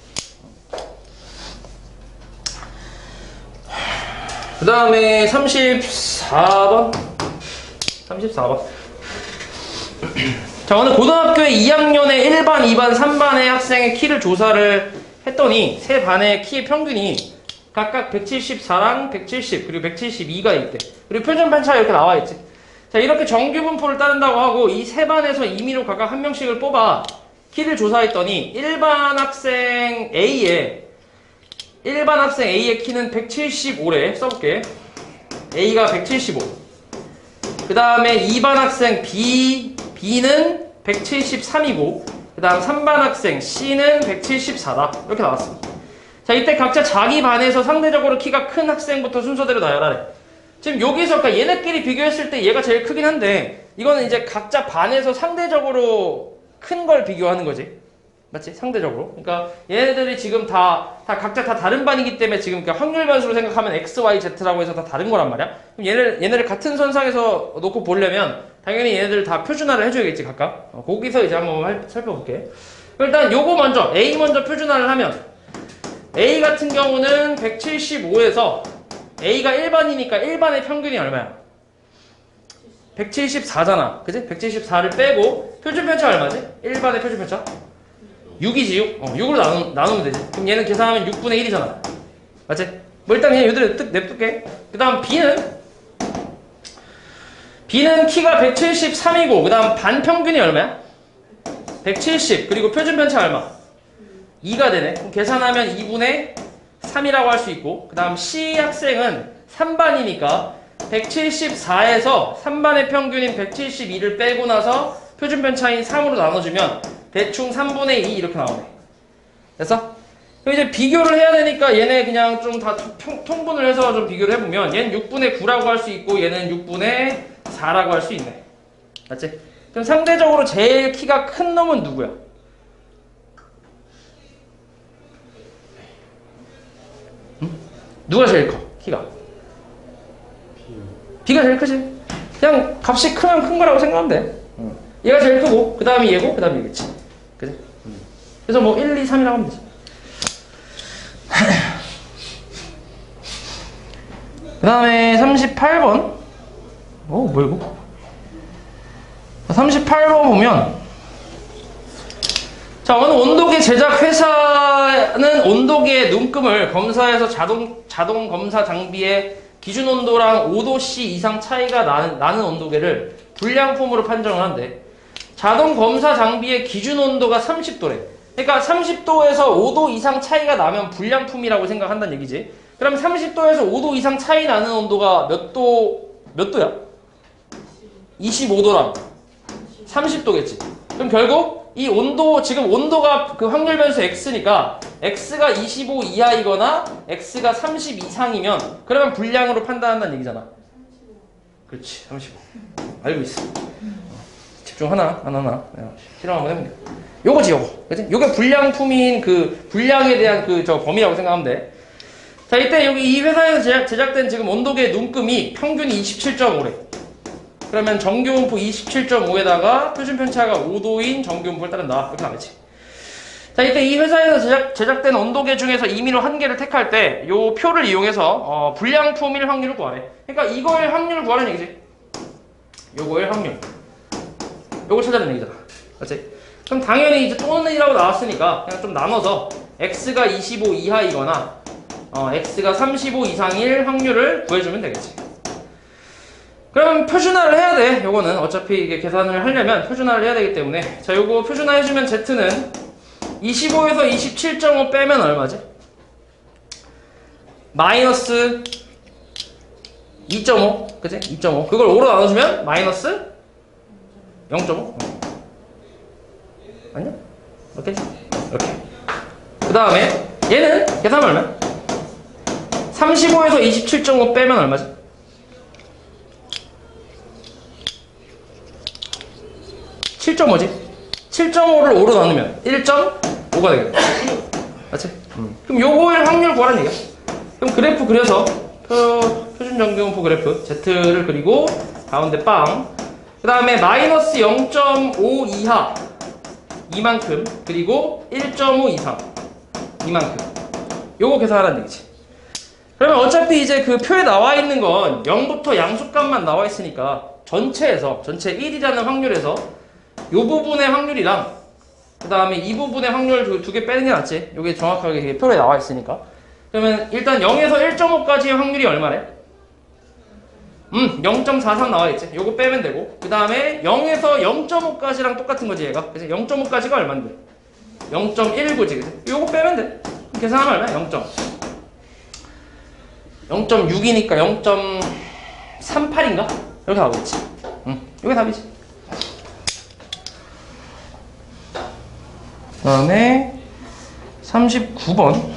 그 다음에 34번. 자, 오늘 고등학교의 2학년의 1반, 2반, 3반의 학생의 키를 조사를 했더니 세 반의 키의 평균이 각각 174랑 170 그리고 172가 있대. 그리고 표준 편차가 이렇게 나와 있지. 자, 이렇게 정규 분포를 따른다고 하고 이 세 반에서 임의로 각각 한 명씩을 뽑아 키를 조사했더니 1반 학생 A의 키는 175래. 써볼게. A가 175. 그 다음에 2반 학생 B는 173이고, 그 다음 3반 학생 C는 174다. 이렇게 나왔습니다. 자, 이때 각자 자기 반에서 상대적으로 키가 큰 학생부터 순서대로 나열하래. 지금 여기서, 그러니까 얘네끼리 비교했을 때 얘가 제일 크긴 한데, 이거는 이제 각자 반에서 상대적으로 큰 걸 비교하는 거지. 맞지? 상대적으로. 그러니까 얘네들이 지금 각자 다 다른 반이기 때문에 지금 확률 변수로 생각하면 X, Y, Z라고 해서 다 다른 거란 말이야. 그럼 얘네를 같은 선상에서 놓고 보려면 당연히 얘네들 다 표준화를 해줘야겠지, 각각. 거기서 이제 한번 살펴볼게. 일단 요거 먼저, A 먼저 표준화를 하면 A 같은 경우는 175에서 A가 1반이니까 1반의 평균이 얼마야? 174잖아. 그지? 174를 빼고 표준 편차 얼마지? 1반의 표준 편차? 6이지, 6. 6으로 나누면 되지. 그럼 얘는 계산하면 6분의 1이잖아. 맞지? 뭐 일단 그냥 얘들 냅둘게. 그 다음 B는 B는 키가 173이고 그 다음 반평균이 얼마야? 170 그리고 표준 편차 얼마? 2가 되네. 그럼 계산하면 2분의 3이라고 할 수 있고 그 다음 C 학생은 3반이니까 174에서 3반의 평균인 172를 빼고 나서 표준 편차인 3으로 나눠주면 대충 3분의 2 이렇게 나오네. 됐어? 그럼 이제 비교를 해야 되니까 얘네 그냥 좀 다 통분을 해서 좀 비교를 해보면 얘는 6분의 9라고 할 수 있고 얘는 6분의 4라고 할 수 있네. 맞지? 그럼 상대적으로 제일 키가 큰 놈은 누구야? 응? 누가 제일 커? 키가? B가 제일 크지? 그냥 값이 크면 큰 거라고 생각하면 돼. 얘가 제일 크고 그 다음이 얘고 그 다음이 얘겠지. 그지? 그래서 뭐 1, 2, 3이라고 하면 되지. 그 다음에 38번. 뭐 이거? 38번 보면 자, 어느 온도계 제작 회사는 온도계 눈금을 검사해서 자동 검사 장비의 기준 온도랑 5도씨 이상 차이가 나는 온도계를 불량품으로 판정을 한대. 자동 검사 장비의 기준 온도가 30도래. 그러니까 30도에서 5도 이상 차이가 나면 불량품이라고 생각한다는 얘기지. 그럼 30도에서 5도 이상 차이 나는 온도가 몇 도야? 25도랑 30도겠지. 그럼 결국 이 온도, 지금 온도가 그 확률 변수 x니까 x가 25 이하이거나 x가 30 이상이면 그러면 불량으로 판단한다는 얘기잖아. 그렇지, 35. 알고 있어. 집중 하나. 실험 한번 해볼게. 요거지, 요거. 그치? 요게 불량품인 그 불량에 대한 그 저 범위라고 생각하면 돼. 자, 이때 여기 이 회사에서 제작된 지금 온도계 눈금이 평균이 27.5래. 그러면 정규분포 27.5에다가 표준 편차가 5도인 정규분포를 따른다. 이렇게 나오겠지. 자, 이때 이 회사에서 제작된 온도계 중에서 임의로 한 개를 택할 때 요 표를 이용해서 불량품일 확률을 구하래. 그러니까 이거의 확률을 구하는 얘기지. 요거의 확률. 요걸 찾아내는 얘기잖아. 그렇지? 그럼 당연히 이제 또는이라고 나왔으니까 그냥 좀 나눠서 x가 25 이하이거나 x가 35 이상일 확률을 구해주면 되겠지. 그러면 표준화를 해야 돼. 요거는 어차피 이게 계산을 하려면 표준화를 해야 되기 때문에 자, 요거 표준화 해주면 z는 25에서 27.5 빼면 얼마지? 마이너스 2.5 그치? 2.5 그걸 5로 나눠주면 마이너스 0.5 아니야? 이렇게 그 다음에 얘는 계산하면 얼마야? 35에서 27.5 빼면 얼마지? 7.5지? 7.5를 5로 나누면 1.5가 되겠다. 맞지? 그럼 요거의 확률 구하라는 얘기야. 그럼 그래프 그려서 표준 정규분포 그래프 Z를 그리고 가운데 빵. 그 다음에 마이너스 0.5 이하 이만큼 그리고 1.5 이상 이만큼. 요거 계산하라는 얘기지. 그러면 어차피 이제 그 표에 나와 있는 건 0부터 양수값만 나와 있으니까 전체 1이라는 확률에서 요 부분의 확률이랑 그 다음에 이 부분의 확률 두 개 빼는 게 낫지. 요게 정확하게 표에 나와 있으니까. 그러면 일단 0에서 1.5까지의 확률이 얼마래? 0.43 나와 있지. 요거 빼면 되고. 그 다음에 0에서 0.5까지랑 똑같은 거지 얘가. 그치? 0.5까지가 얼만데? 0.19지. 그치? 요거 빼면 돼. 계산하면 얼마야? 0.6이니까 0.38인가? 이렇게 나오겠지. 요게 답이지. 그 다음에 39번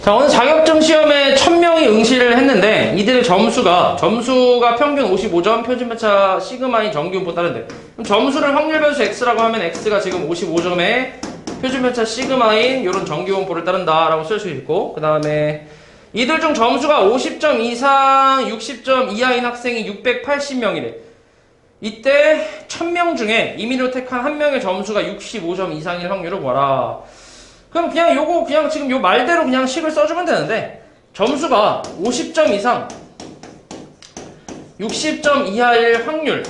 자, 오늘 자격증 시험에 1000명이 응시를 했는데 이들의 점수가 평균 55점, 표준편차 시그마인 정규분포 따른대. 그럼 점수를 확률 변수 x라고 하면 x가 지금 55점에 표준편차 시그마인 이런 정규분포를 따른다라고 쓸 수 있고, 그 다음에 이들 중 점수가 50점 이상 60점 이하인 학생이 680명이래. 이때 1000명 중에 임의로 택한 한 명의 점수가 65점 이상일 확률을 구하라. 그럼 그냥 요거 그냥 지금 요 말대로 그냥 식을 써주면 되는데, 점수가 50점 이상 60점 이하일 확률,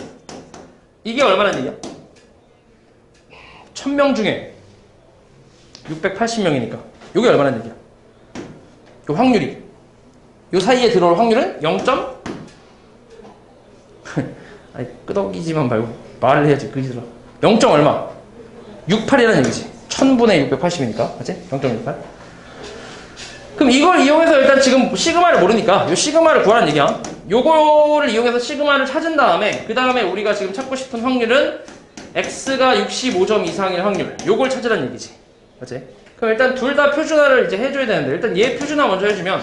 이게 얼마나 얘기야? 1000명 중에 680명이니까 요게 얼마나 얘기야? 요 확률이. 요 사이에 들어올 확률은 0. 아니, 끄덕이지만 말고 말을 해야지. 그지라. 0. 얼마? 68이라는 얘기지. 1000분의 680이니까. 맞지? 0.68. 그럼 이걸 이용해서 일단 지금 시그마를 모르니까 요 시그마를 구하라는 얘기야. 요거를 이용해서 시그마를 찾은 다음에 그 다음에 우리가 지금 찾고 싶은 확률은 x가 65점 이상일 확률. 요걸 찾으라는 얘기지. 맞지? 그럼 일단 둘 다 표준화를 이제 해줘야 되는데 일단 얘 표준화 먼저 해주면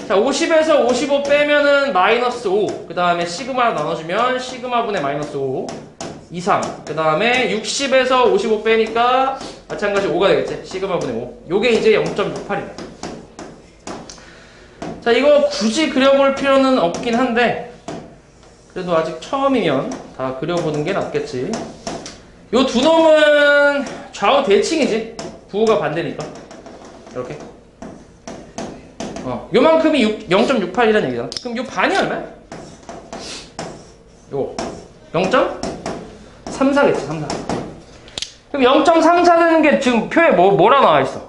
자 50에서 55 빼면은 마이너스 5. 그 다음에 시그마로 나눠주면 시그마분의 마이너스 5 이상. 그 다음에 60에서 55 빼니까 마찬가지 5가 되겠지. 시그마분의 5. 요게 이제 0.68이다. 자 이거 굳이 그려볼 필요는 없긴 한데 그래도 아직 처음이면 다 그려보는 게 낫겠지. 요 두 놈은 좌우 대칭이지. 부호가 반대니까 이렇게 요만큼이 0.68이라는 얘기잖아. 그럼 요 반이 얼마야? 요 0.34겠지. 34. 그럼 0.34 되는 게 지금 표에 뭐라 나와있어?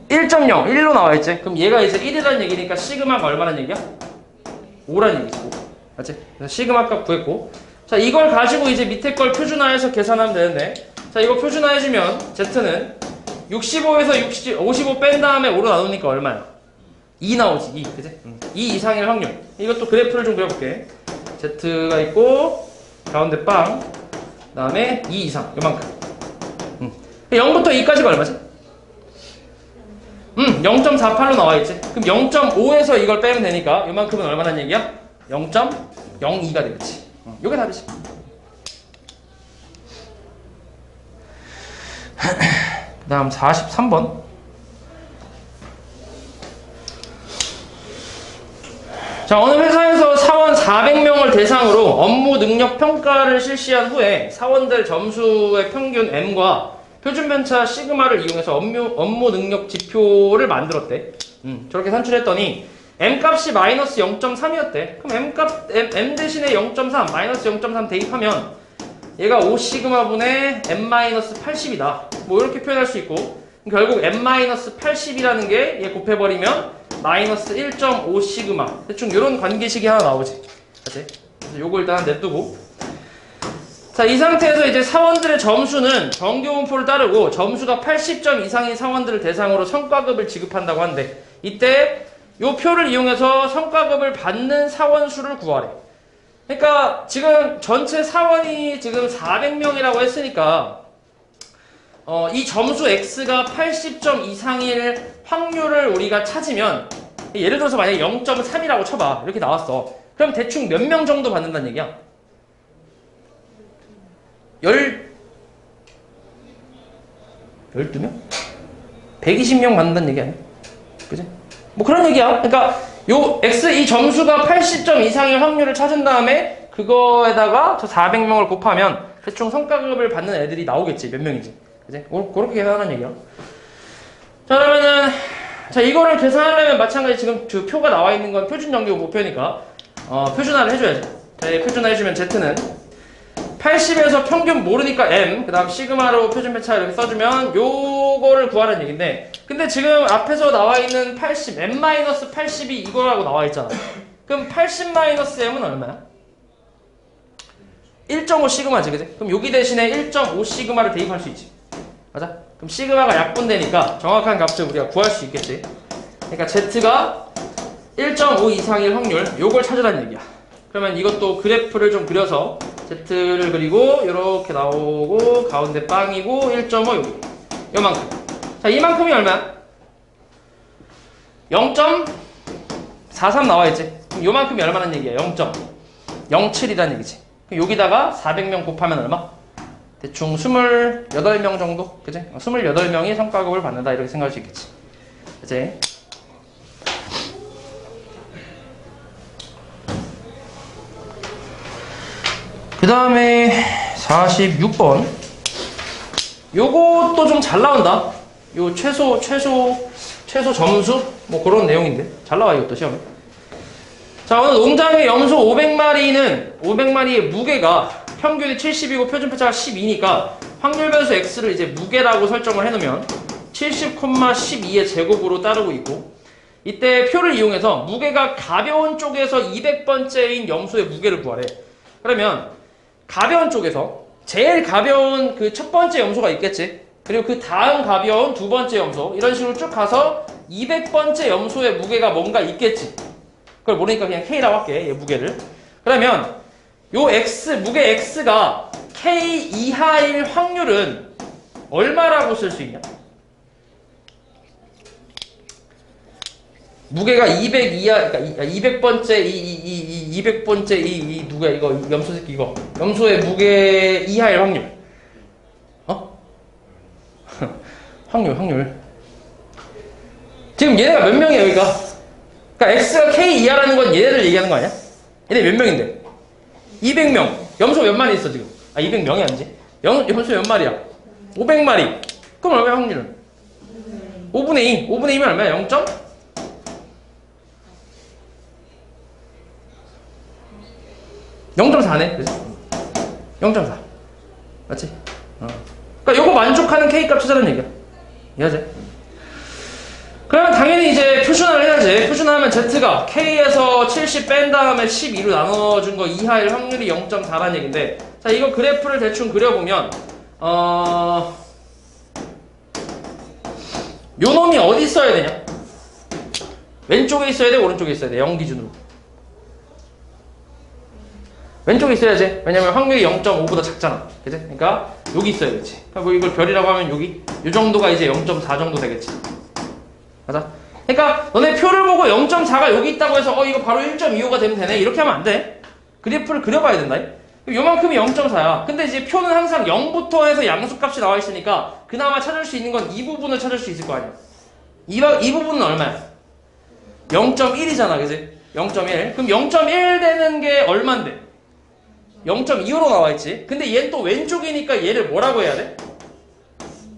1.0, 1로 나와있지? 그럼 얘가 이제 1이라는 얘기니까 시그마가 얼마란 얘기야? 5라는 얘기지. 5. 맞지? 그래서 시그마 값 구했고 자 이걸 가지고 이제 밑에 걸 표준화해서 계산하면 되는데 자 이거 표준화해주면 Z는 65에서 55 뺀 다음에 5로 나누니까 얼마야? 2 나오지. 2 그치? 2 이상일 확률. 이것도 그래프를 좀 그려볼게. Z가 있고 가운데 빵 그 다음에 2 이상 요만큼 0부터 2까지가 얼마지? 0.48로 나와있지. 그럼 0.5에서 이걸 빼면 되니까 요만큼은 얼마란 얘기야? 0.02가 되겠지. 요게 답이지. 그 다음 43번 자 어느 회사에서 사원 400명을 대상으로 업무 능력 평가를 실시한 후에 사원들 점수의 평균 M과 표준 편차 시그마를 이용해서 업무 능력 지표를 만들었대. 저렇게 산출했더니 M 값이 마이너스 0.3이었대. 그럼 M 대신에 0.3 마이너스 0.3 대입하면 얘가 5시그마분의 M-80이다. 뭐 이렇게 표현할 수 있고 결국 M-80이라는 게 얘 곱해버리면 마이너스 1.5 시그마. 대충 이런 관계식이 하나 나오지. 그치? 그래서 요거 일단 냅두고. 자, 이 상태에서 이제 사원들의 점수는 정규분포를 따르고 점수가 80점 이상인 사원들을 대상으로 성과급을 지급한다고 하는데 이때 요 표를 이용해서 성과급을 받는 사원 수를 구하래. 그러니까 지금 전체 사원이 지금 400명이라고 했으니까 이 점수 x가 80점 이상일 확률을 우리가 찾으면 예를 들어서 만약에 0.3이라고 쳐봐. 이렇게 나왔어. 그럼 대충 몇 명 정도 받는다는 얘기야? 12명? 120명 받는다는 얘기 아니야? 그지? 뭐 그런 얘기야. 그러니까 요 x 이 점수가 80점 이상일 확률을 찾은 다음에 그거에다가 저 400명을 곱하면 대충 성과급을 받는 애들이 나오겠지. 몇 명이지. 그지? 그렇게 계산하는 얘기야. 자, 그러면은, 자, 이거를 계산하려면 마찬가지 지금 그 표가 나와 있는 건 표준 정규 목표니까, 표준화를 해줘야지. 자, 표준화 해주면 Z는 80에서 평균 모르니까 M, 그 다음 시그마로 표준 편차 이렇게 써주면 요거를 구하라는 얘기인데, 근데 지금 앞에서 나와 있는 80, M-80이 이거라고 나와 있잖아. 그럼 80-M은 얼마야? 1.5 시그마지, 그지? 그럼 여기 대신에 1.5 시그마를 대입할 수 있지. 맞아? 그럼 시그마가 약분되니까 정확한 값을 우리가 구할 수 있겠지. 그러니까 Z가 1.5 이상일 확률, 요걸 찾으라는 얘기야. 그러면 이것도 그래프를 좀 그려서 Z를 그리고 이렇게 나오고 가운데 빵이고 1.5 여기 요만큼. 자, 이만큼이 얼마야? 0.43 나와있지. 그럼 요만큼이 얼마란 얘기야? 0.07이라는 얘기지. 그럼 여기다가 400명 곱하면 얼마? 대충 28명 정도? 그치? 28명이 성과급을 받는다 이렇게 생각할 수 있겠지. 그치? 그 다음에 46번 요것도 좀 잘 나온다. 요 최소 점수? 뭐 그런 내용인데 잘 나와 이것도 시험에. 자, 어느 농장의 염소 500마리의 무게가 평균이 70이고 표준 편차가 12니까 확률 변수 x를 이제 무게라고 설정을 해놓으면 70,12의 제곱으로 따르고 있고 이때 표를 이용해서 무게가 가벼운 쪽에서 200번째인 염소의 무게를 구하래. 그러면 가벼운 쪽에서 제일 가벼운 그 첫 번째 염소가 있겠지. 그리고 그 다음 가벼운 두 번째 염소, 이런 식으로 쭉 가서 200번째 염소의 무게가 뭔가 있겠지. 그걸 모르니까 그냥 K라고 할게, 얘 무게를. 그러면 요 X, 무게 X가 K 이하일 확률은 얼마라고 쓸 수 있냐? 무게가 200 이하, 그러니까 200번째 200번째 누구야 이거 염소 새끼 이거 염소의 무게 이하일 확률. 확률. 지금 얘네가 몇 명이야 여기가? 그러니까 X가 K 이하라는 건 얘네들 얘기하는 거 아니야? 얘네 몇 명인데? 200명. 염소 몇 마리 있어 지금? 200명이 아니지. 염소 몇 마리야? 500마리. 그럼 얼마야 확률은? 5분의 2. 5분의 2면 얼마야? 0. 0.4네. 그치? 0.4. 맞지? 그러니까 요거 만족하는 K값 찾아라는 얘기야. 이해하지? 그러면 당연히 이제 표준화를 해야지. 표준화하면 Z가 K에서 70 뺀 다음에 12로 나눠준 거 이하일 확률이 0.4라는 얘기인데, 자, 이거 그래프를 대충 그려보면, 요 놈이 어디 있어야 되냐? 왼쪽에 있어야 돼? 오른쪽에 있어야 돼? 0 기준으로. 왼쪽에 있어야지. 왜냐면 확률이 0.5보다 작잖아. 그치? 그러니까 여기 있어야겠지. 뭐 이걸 별이라고 하면 여기 이 정도가 이제 0.4 정도 되겠지. 맞아? 그러니까 너네 표를 보고 0.4가 여기 있다고 해서 이거 바로 1.25가 되면 되네 이렇게 하면 안 돼. 그래프를 그려봐야 된다. 요만큼이 0.4야. 근데 이제 표는 항상 0부터 해서 양수값이 나와 있으니까 그나마 찾을 수 있는 건 이 부분을 찾을 수 있을 거 아니야. 이 부분은 얼마야? 0.1이잖아. 그치? 0.1. 그럼 0.1 되는 게 얼만데? 0.25로 나와있지. 근데 얘는 또 왼쪽이니까 얘를 뭐라고 해야 돼?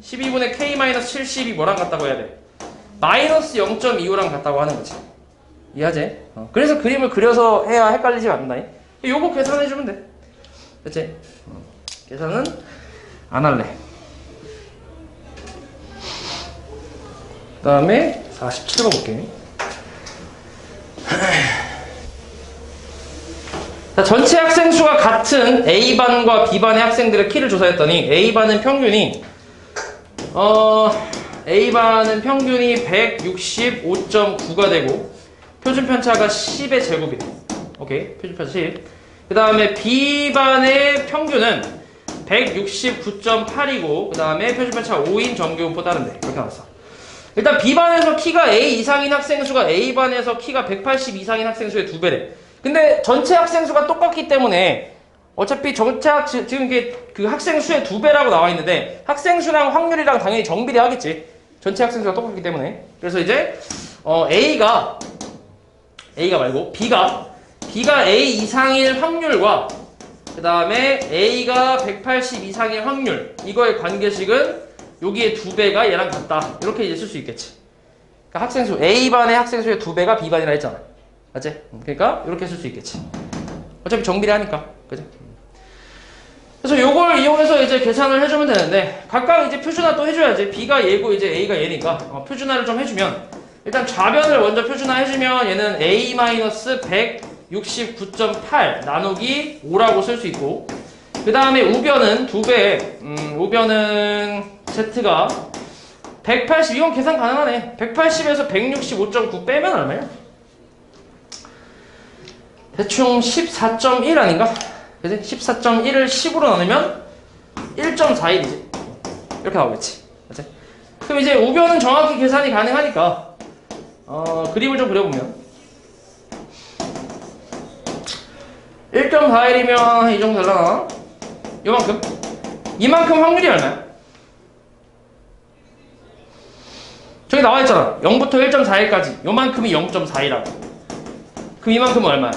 12분의 K-70이 뭐랑 같다고 해야 돼? 마이너스 0.25랑 같다고 하는 거지. 이해하지? 그래서 그림을 그려서 해야 헷갈리지 않는다. 요거 계산해주면 돼. 그치? 계산은 안 할래. 그 다음에 47번 볼게. 자, 전체 학생 수가 같은 A반과 B반의 학생들의 키를 조사했더니 A반은 평균이 165.9가 되고 표준 편차가 10의 제곱이래. 오케이, 표준 편차 10. 그 다음에 B반의 평균은 169.8이고 그 다음에 표준 편차 5인 정규분포 따른대. 이렇게 나왔어. 일단 B반에서 키가 A 이상인 학생 수가 A반에서 키가 180 이상인 학생 수의 2배래. 근데 전체 학생 수가 똑같기 때문에 어차피 지금 이게 그 학생 수의 2배라고 나와 있는데 학생 수랑 확률이랑 당연히 정비례하겠지. 전체 학생 수가 똑같기 때문에. 그래서 이제 A가 말고 B가 A 이상일 확률과 그 다음에 A가 180 이상일 확률, 이거의 관계식은 여기에 2배가 얘랑 같다. 이렇게 이제 쓸 수 있겠지. 그러니까 학생 수 A반의 학생 수의 2배가 B반이라 했잖아. 맞지? 그러니까 이렇게 쓸 수 있겠지. 어차피 정비례하니까. 그지? 그래서 요걸 이용해서 이제 계산을 해주면 되는데 각각 이제 표준화 또 해줘야지. B가 얘고 이제 A가 얘니까 표준화를 좀 해주면 일단 좌변을 먼저 표준화 해주면 얘는 A-169.8 나누기 5라고 쓸 수 있고 그 다음에 우변은 2배 우변은 Z가 180 이건 계산 가능하네. 180에서 165.9 빼면 얼마야? 대충 14.1 아닌가? 그지? 14.1을 10으로 나누면 1.41이지. 이렇게 나오겠지. 그치? 그럼 이제 우변은 정확히 계산이 가능하니까 그림을 좀 그려보면 1.41이면 이 정도 되려나? 요만큼? 이만큼 확률이 얼마야? 저기 나와있잖아. 0부터 1.41까지 요만큼이 0.41이라고. 그럼 이만큼은 얼마야?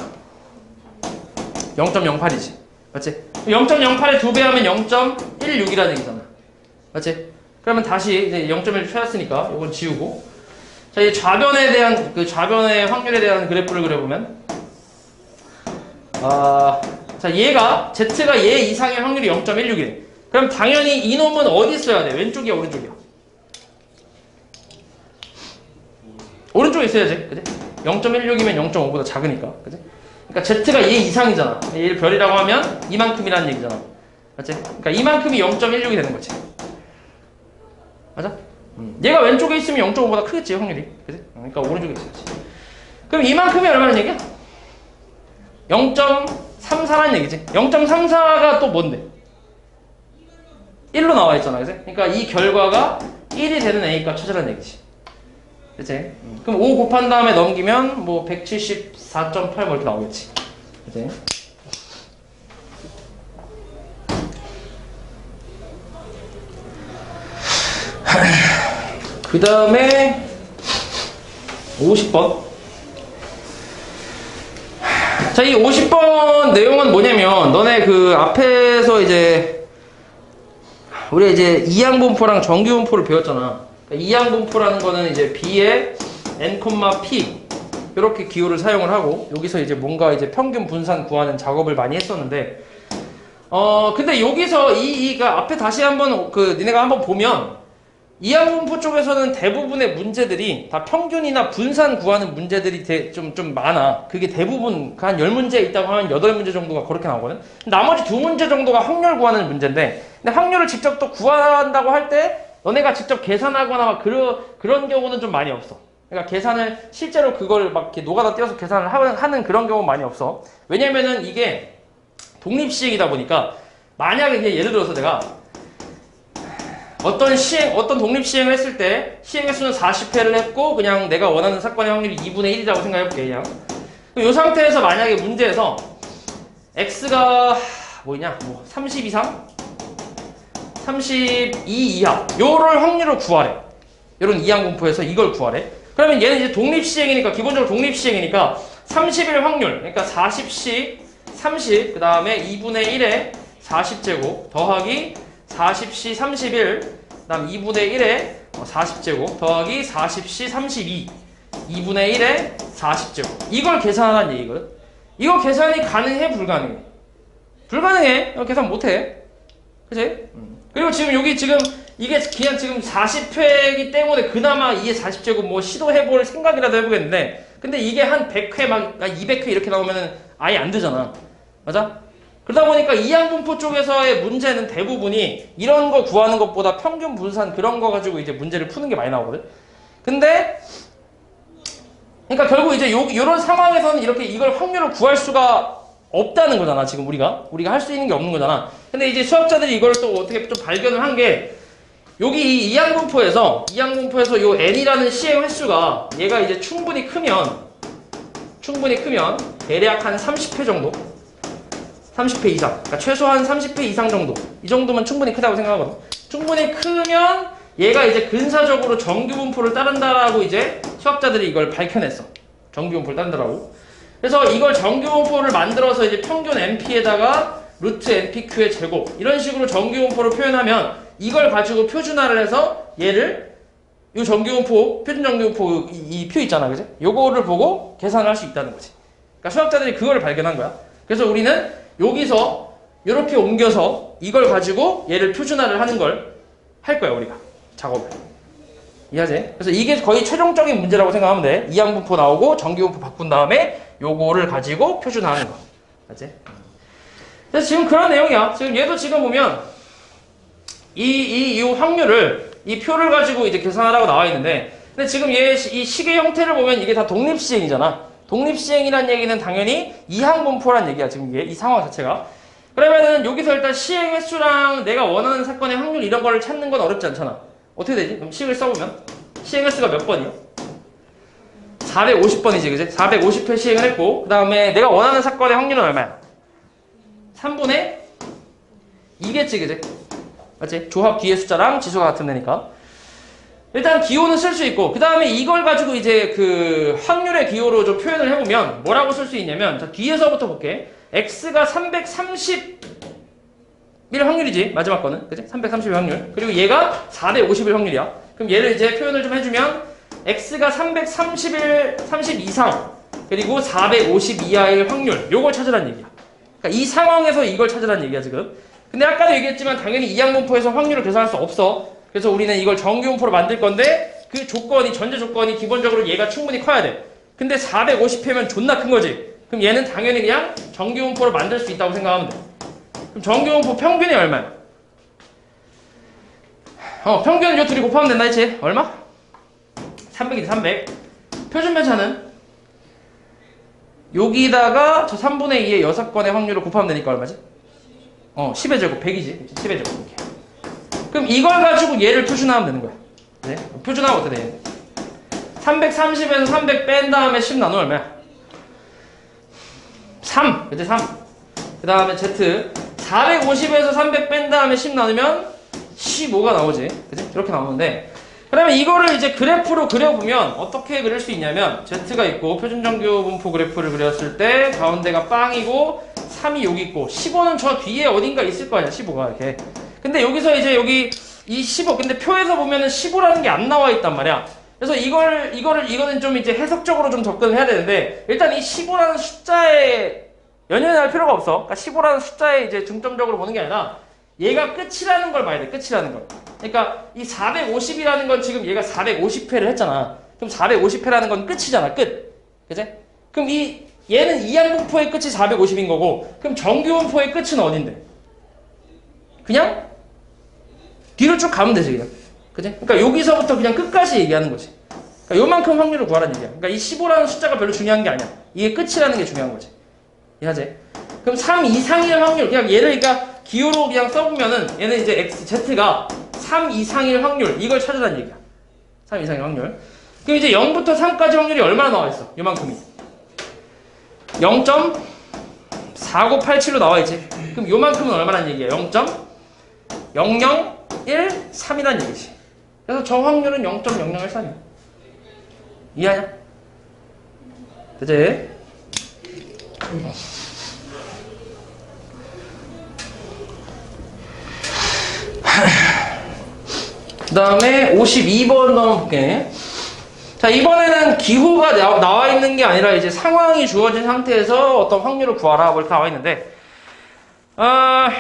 0.08이지. 맞지? 0.08에 2배 하면 0.16이라는 얘기잖아. 맞지? 그러면 다시 이제 0.1 찾았으니까 이건 지우고. 자, 이제 좌변에 대한, 좌변의 확률에 대한 그래프를 그려보면. 자, Z가 얘 이상의 확률이 0.16이래. 그럼 당연히 이놈은 어디 써야 돼? 왼쪽이야, 오른쪽이야? 오른쪽에 있어야지. 그지? 0.16이면 0.5보다 작으니까. 그지? 그러니까 Z가 얘 이상이잖아. 얘를 별이라고 하면 이만큼이라는 얘기잖아. 맞지? 그러니까 이만큼이 0.16이 되는 거지. 맞아? 얘가 왼쪽에 있으면 0.5보다 크겠지, 확률이. 그지? 그러니까 오른쪽에 있어야지. 그럼 이만큼이 얼마나 얘기야? 0.34라는 얘기지. 0.34가 또 뭔데? 1로 나와 있잖아. 그지? 그러니까 이 결과가 1이 되는 A값 찾으라는 얘기지. 그치? 그럼 5 곱한 다음에 넘기면 뭐 174.8 뭐 이렇게 나오겠지. 그치? 그 다음에 50번. 자, 이 50번 내용은 뭐냐면 너네 그 앞에서 이제 우리 이제 이항분포랑 정규분포를 배웠잖아. 이항분포라는 거는 이제 B에 n, P 이렇게 기호를 사용을 하고 여기서 이제 뭔가 이제 평균 분산 구하는 작업을 많이 했었는데 근데 여기서 이가 앞에 다시 한번 그 니네가 한번 보면 이항분포 쪽에서는 대부분의 문제들이 다 평균이나 분산 구하는 문제들이 좀 많아. 그게 대부분 한 10문제 있다고 하면 8문제 정도가 그렇게 나오거든. 나머지 2문제 정도가 확률 구하는 문제인데 근데 확률을 직접 또 구한다고 할 때 너네가 직접 계산하거나 막 그런 경우는 좀 많이 없어. 그러니까 계산을 실제로 그걸 막 이렇게 노가다 띄어서 계산을 하는 그런 경우는 많이 없어. 왜냐면은 이게 독립시행이다 보니까 만약에 예를 들어서 내가 어떤 독립시행을 했을 때 시행 횟수는 40회를 했고 그냥 내가 원하는 사건의 확률이 2분의 1이라고 생각해볼게 그냥. 이 상태에서 만약에 문제에서 x가 뭐냐 30 이상? 32 이하 요를 확률을 구하래. 요런 이항분포에서 이걸 구하래. 그러면 얘는 이제 독립시행이니까 기본적으로 독립시행이니까 30일 확률 그러니까 40시 30 그 다음에 2분의 1에 40제곱 더하기 40시 31 그 다음 2분의 1에 40제곱 더하기 40시 32 2분의 1에 40제곱 이걸 계산하라는 얘기거든. 이거 계산이 가능해 불가능해? 불가능해. 이거 계산 못해. 그치? 그리고 지금 여기 지금 이게 그냥 지금 40회이기 때문에 그나마 이게 40제곱 뭐 시도해볼 생각이라도 해보겠는데 근데 이게 한 100회 막 200회 이렇게 나오면은 아예 안 되잖아. 맞아? 그러다 보니까 이항분포 쪽에서의 문제는 대부분이 이런 거 구하는 것보다 평균 분산 그런 거 가지고 이제 문제를 푸는 게 많이 나오거든. 근데 그러니까 결국 이제 요런 상황에서는 이렇게 이걸 확률을 구할 수가 없다는 거잖아. 지금 우리가 할 수 있는 게 없는 거잖아. 근데 이제 수학자들이 이걸 또 어떻게 좀 발견을 한 게 여기 이 이항분포에서 요 n이라는 시행 횟수가 얘가 이제 충분히 크면 대략 한 30회 정도 30회 이상 그러니까 최소한 30회 이상 정도 이 정도면 충분히 크다고 생각하거든. 충분히 크면 얘가 이제 근사적으로 정규분포를 따른다라고 이제 수학자들이 이걸 밝혀냈어. 정규분포를 따른다라고. 그래서 이걸 정규분포를 만들어서 이제 평균 NP에다가 루트 NPQ의 제곱 이런 식으로 정규분포를 표현하면 이걸 가지고 표준화를 해서 얘를 이 정규분포 표준 정규분포 이 표 있잖아, 그지? 요거를 보고 계산을 할 수 있다는 거지. 그러니까 수학자들이 그걸 발견한 거야. 그래서 우리는 여기서 이렇게 옮겨서 이걸 가지고 얘를 표준화를 하는 걸 할 거야 우리가 작업을. 이해하지? 그래서 이게 거의 최종적인 문제라고 생각하면 돼. 이항분포 나오고 정규분포 바꾼 다음에 요거를 가지고 표준화하는 거. 맞지? 그래서 지금 그런 내용이야. 지금 얘도 지금 보면 이 확률을 이 표를 가지고 이제 계산하라고 나와 있는데 근데 지금 이 식의 형태를 보면 이게 다 독립시행이잖아. 독립시행이란 얘기는 당연히 이항분포란 얘기야. 지금 이게 이 상황 자체가. 그러면은 여기서 일단 시행 횟수랑 내가 원하는 사건의 확률 이런 거를 찾는 건 어렵지 않잖아. 어떻게 되지? 그럼 식을 써보면 시행 횟수가 몇 번이요? 450번이지, 그지? 450회 시행을 했고 그 다음에 내가 원하는 사건의 확률은 얼마야? 3분의 2겠지, 그지? 맞지? 조합 뒤에 숫자랑 지수가 같으면 되니까. 일단 기호는 쓸 수 있고 그 다음에 이걸 가지고 이제 그 확률의 기호로 좀 표현을 해보면 뭐라고 쓸 수 있냐면 자, 뒤에서부터 볼게. x가 330일 확률이지 마지막 거는 그치? 330일 확률 그리고 얘가 450일 확률이야. 그럼 얘를 이제 표현을 좀 해주면 x가 30 이상 그리고 450 이하일 확률 요걸 찾으라는 얘기야. 그러니까 이 상황에서 이걸 찾으라는 얘기야 지금. 근데 아까도 얘기했지만 당연히 이항분포에서 확률을 계산할 수 없어. 그래서 우리는 이걸 정규분포로 만들 건데 그 조건이, 전제 조건이 기본적으로 얘가 충분히 커야 돼. 근데 450회면 존나 큰 거지. 그럼 얘는 당연히 그냥 정규분포를 만들 수 있다고 생각하면 돼. 그럼 정규분포 평균이 얼마야? 평균은 요 둘이 곱하면 된다 했지? 얼마? 300이지, 300. 표준 편차는 여기다가 저 3분의 2의 6건의 확률을 곱하면 되니까 얼마지? 10의 제곱, 100이지. 10의 제곱. 이렇게. 그럼 이걸 가지고 얘를 표준화하면 되는 거야. 네? 표준화하면 어떻게 돼? 330에서 300 뺀 다음에 10 나누면 얼마야? 3. 그치? 3. 그 다음에 Z. 450에서 300 뺀 다음에 10 나누면 15가 나오지. 그치? 이렇게 나오는데. 그러면 이거를 이제 그래프로 그려보면 어떻게 그릴 수 있냐면 Z가 있고 표준정규 분포 그래프를 그렸을 때 가운데가 빵이고 3이 여기 있고 15는 저 뒤에 어딘가 있을 거 아니야. 15가 이렇게. 근데 여기서 이제 여기 이 15 근데 표에서 보면은 15라는 게 안 나와 있단 말이야. 그래서 이거는 좀 이제 해석적으로 좀 접근을 해야 되는데 일단 이 15라는 숫자에 연연할 할 필요가 없어. 그러니까 15라는 숫자에 이제 중점적으로 보는 게 아니라 얘가 끝이라는 걸 봐야 돼. 끝이라는 걸. 그러니까 이 450이라는 건 지금 얘가 450회를 했잖아. 그럼 450회라는 건 끝이잖아. 끝. 그치? 그럼 얘는 이항분포의 끝이 450인 거고 그럼 정규분포의 끝은 어딘데? 그냥 뒤로 쭉 가면 되지 그냥. 그치? 그러니까 여기서부터 그냥 끝까지 얘기하는 거지. 그러니까 요만큼 확률을 구하라는 얘기야. 그러니까 이 15라는 숫자가 별로 중요한 게 아니야. 이게 끝이라는 게 중요한 거지. 이해하지? 그럼 3 이상일 확률 그냥 얘를 그러니까 기호로 그냥 써보면은 얘는 이제 Z가 3 이상일 확률 이걸 찾으라는 얘기야. 3 이상일 확률. 그럼 이제 0부터 3까지 확률이 얼마나 나와 있어? 요만큼이 0.4987로 나와 있지. 그럼 요만큼은 얼마란 얘기야? 0.0013이란 얘기지. 그래서 저 확률은 0.0013이야. 이해하냐? 되지? 그 다음에 52번 넘어볼게. 자, 이번에는 기호가 나와 있는 게 아니라 이제 상황이 주어진 상태에서 어떤 확률을 구하라 뭐 이렇게 나와 있는데, 자,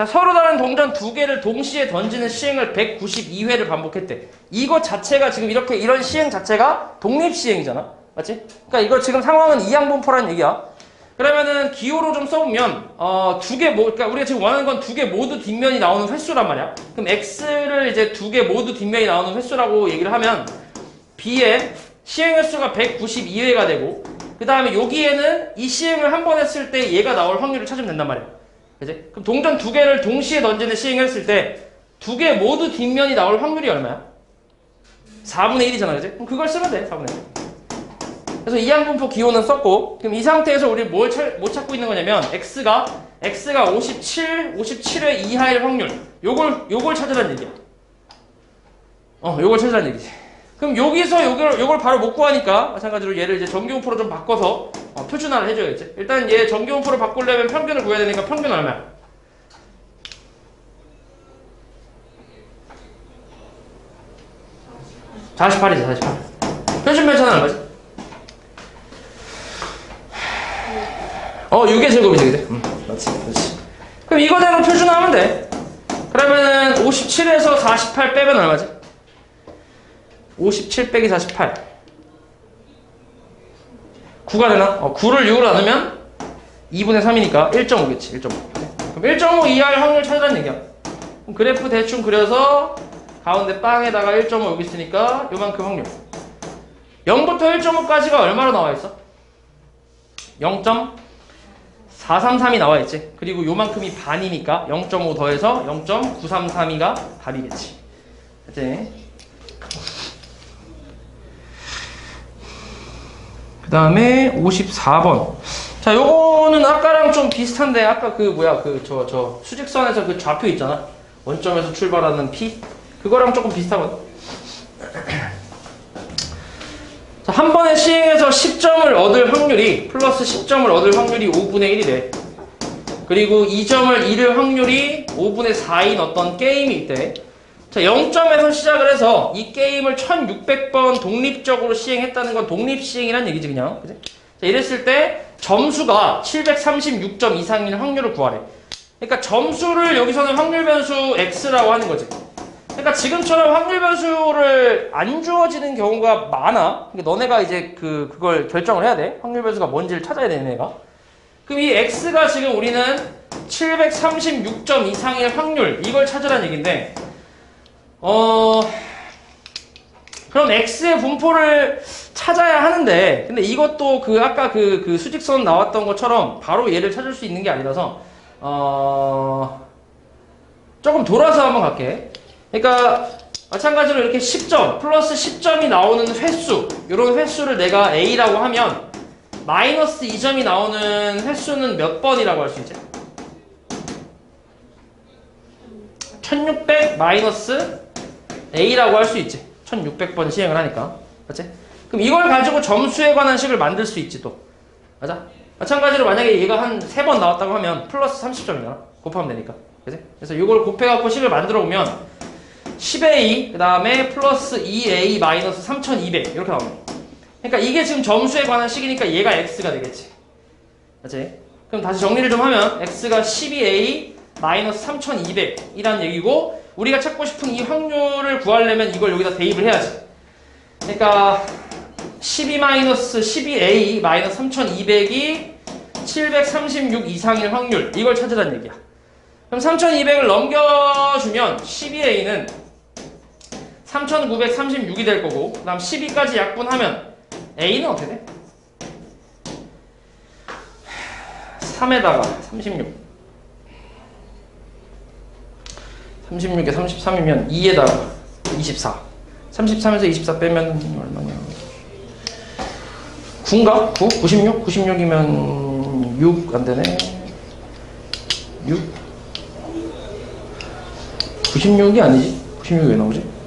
서로 다른 동전 두 개를 동시에 던지는 시행을 192회를 반복했대. 이거 자체가 지금 이런 시행 자체가 독립시행이잖아. 맞지? 그러니까 이거 지금 상황은 이항분포라는 얘기야. 그러면은 기호로 좀 써보면 그러니까 우리가 지금 원하는 건 두 개 모두 뒷면이 나오는 횟수란 말이야. 그럼 x를 이제 두 개 모두 뒷면이 나오는 횟수라고 얘기를 하면 b의 시행 횟수가 192회가 되고 그 다음에 여기에는 이 시행을 한 번 했을 때 얘가 나올 확률을 찾으면 된단 말이야. 그치? 그럼 동전 두 개를 동시에 던지는 시행을 했을 때 두 개 모두 뒷면이 나올 확률이 얼마야? 4분의 1이잖아. 그치? 그럼 그걸 쓰면 돼. 4분의 1. 그래서 이항분포 기호는 썼고 그럼 이 상태에서 우리 못 찾고 있는 거냐면 x가 57회 이하일 확률 요걸 찾으라는 얘기야. 요걸 찾으라는 얘기지. 그럼 여기서 요걸 바로 못 구하니까 마찬가지로 얘를 이제 정규분포로 좀 바꿔서 표준화를 해줘야겠지. 일단 얘 정규분포로 바꾸려면 평균을 구해야 되니까 평균 얼마야? 48이지 48. 표준 편차는 얼마지? 6의 제곱이지, 그지? 맞지. 그럼 이거대로 표준화하면 돼. 그러면은 57에서 48 빼면 얼마지? 57 빼기 48. 9가 되나? 9를 6으로 나누면 2분의 3이니까 1.5겠지, 1.5. 그럼 1.5 이하의 확률 찾으라는 얘기야. 그럼 그래프 대충 그려서 가운데 빵에다가 1.5 여기 있으니까 요만큼 확률. 0부터 1.5까지가 얼마로 나와 있어? 0.433이 나와 있지. 그리고 요만큼이 반이니까 0.5 더해서 0.9332가 답이겠지. 그치? 그 다음에 54번. 자, 요거는 아까랑 좀 비슷한데, 아까 저 수직선에서 그 좌표 있잖아. 원점에서 출발하는 P? 그거랑 조금 비슷하거든. 자, 한 번에 시행해서 10점을 얻을 확률이, 플러스 10점을 얻을 확률이 5분의 1이래. 그리고 2점을 잃을 확률이 5분의 4인 어떤 게임이 있대. 자, 0점에서 시작을 해서 이 게임을 1600번 독립적으로 시행했다는 건 독립시행이란 얘기지, 그냥. 그치? 자, 이랬을 때 점수가 736점 이상인 확률을 구하래. 그러니까 점수를 여기서는 확률 변수 x라고 하는 거지. 그러니까 지금처럼 확률 변수를 안 주어지는 경우가 많아. 그러니까 너네가 이제 그걸 결정을 해야 돼. 확률 변수가 뭔지를 찾아야 되는 애가. 그럼 이 x가 지금 우리는 736점 이상의 확률 이걸 찾으라는 얘기인데 그럼 x의 분포를 찾아야 하는데 근데 이것도 아까 그 수직선 나왔던 것처럼 바로 얘를 찾을 수 있는 게 아니라서 조금 돌아서 한번 갈게. 그러니까 마찬가지로 이렇게 10점 플러스 10점이 나오는 횟수 이런 횟수를 내가 a라고 하면 마이너스 2점이 나오는 횟수는 몇 번이라고 할 수 있지? 1600 마이너스 a라고 할 수 있지. 1600번 시행을 하니까. 맞지? 그럼 이걸 가지고 점수에 관한 식을 만들 수 있지 또. 맞아? 마찬가지로 만약에 얘가 한 3번 나왔다고 하면 플러스 30점이잖아. 곱하면 되니까. 그치? 그래서 이걸 곱해갖고 식을 만들어 보면 10a 그 다음에 플러스 2a 마이너스 3200 이렇게 나오네. 그러니까 이게 지금 점수에 관한 식이니까 얘가 x가 되겠지. 맞지? 그럼 다시 정리를 좀 하면 x가 12a 마이너스 3200이라는 얘기고 우리가 찾고 싶은 이 확률을 구하려면 이걸 여기다 대입을 해야지. 그러니까 12-12a 마이너스 3200이 736 이상일 확률 이걸 찾으라는 얘기야. 그럼 3200을 넘겨주면 12a는 3936이 될 거고 그 다음 12까지 약분하면 a는 어떻게 돼? 3에다가 36 36에 33이면 2에다가 24 33에서 24 빼면 얼마냐 9인가? 9? 96? 96이면 6 안되네 6? 96이 아니지? 96이 왜 나오지?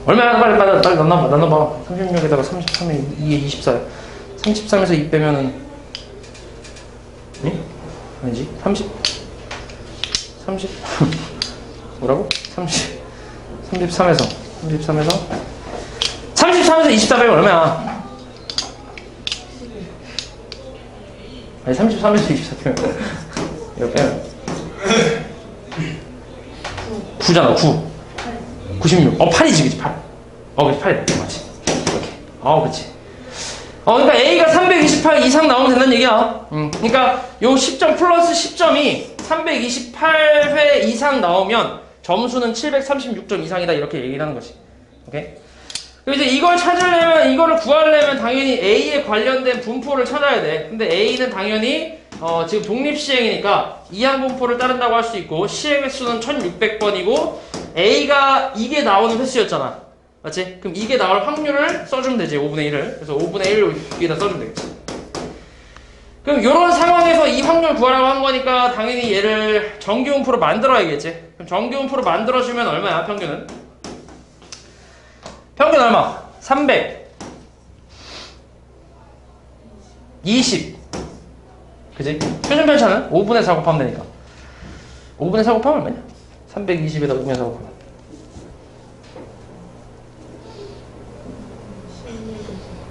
얼마야? 빨리 나눠봐 36에다가 33에 2에 24야 33에서 2 빼면은 응? 아니지? 30 뭐라고? 33에서 24 빼면 얼마야? 아니 33에서 24 빼면 이거 빼면 9잖아 9 96 8이지 그치 8 그치 8이다 맞지 이렇게 그치 그러니까 A가 328 이상 나오면 된다는 얘기야. 그러니까 요 10점 플러스 10점이 328회 이상 나오면 점수는 736점 이상이다 이렇게 얘기를 하는 거지. 오케이? 그럼 이제 이걸 찾으려면 이거를 구하려면 당연히 A에 관련된 분포를 찾아야 돼. 근데 A는 당연히 지금 독립시행이니까 이항분포를 따른다고 할 수 있고 시행 횟수는 1600번이고 A가 이게 나오는 횟수였잖아. 맞지? 그럼 이게 나올 확률을 써주면 되지 5분의 1을. 그래서 5분의 1을 위에다 써주면 되겠지. 그럼 이런 상황에서 이 확률 구하라고 한 거니까 당연히 얘를 정기분포로 만들어야겠지. 그럼 정기분포로 만들어주면 얼마야 평균은? 평균 얼마? 300 20 그지? 표준 편차는 5분의 4 곱하면 되니까 5분의 4 곱하면 얼마냐? 320에다 5분의 4 곱하면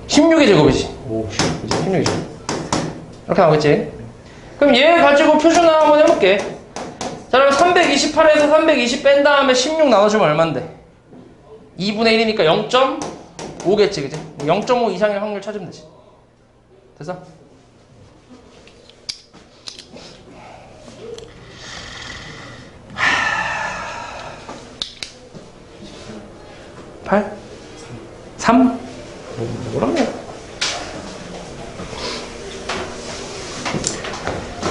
16의 제곱이지. 오, 16의 제곱. 이렇게 나오겠지? 그럼 얘 가지고 표준화 한번 해볼게. 자, 그럼 328에서 320 뺀 다음에 16 나눠주면 얼만데? 2분의 1이니까 0.5겠지, 그지? 0.5 이상의 확률 찾으면 되지. 됐어? (8) 3? 뭐라네?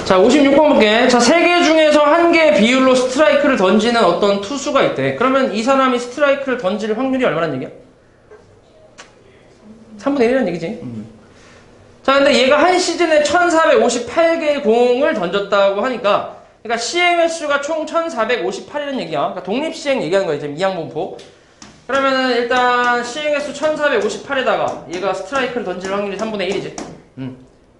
자, 56번 볼게. 자, 3개 중에서 1개 비율로 스트라이크를 던지는 어떤 투수가 있대. 그러면 이 사람이 스트라이크를 던질 확률이 얼마란 얘기야? 3분의 1이라는 얘기지. 자, 근데 얘가 한 시즌에 1458개의 공을 던졌다고 하니까 그러니까 시행 횟수가 총 1458이라는 얘기야. 그러니까 독립시행 얘기하는 거야, 지금 이항분포. 그러면은 일단 시행 횟수 1458에다가 얘가 스트라이크를 던질 확률이 3분의 1이지.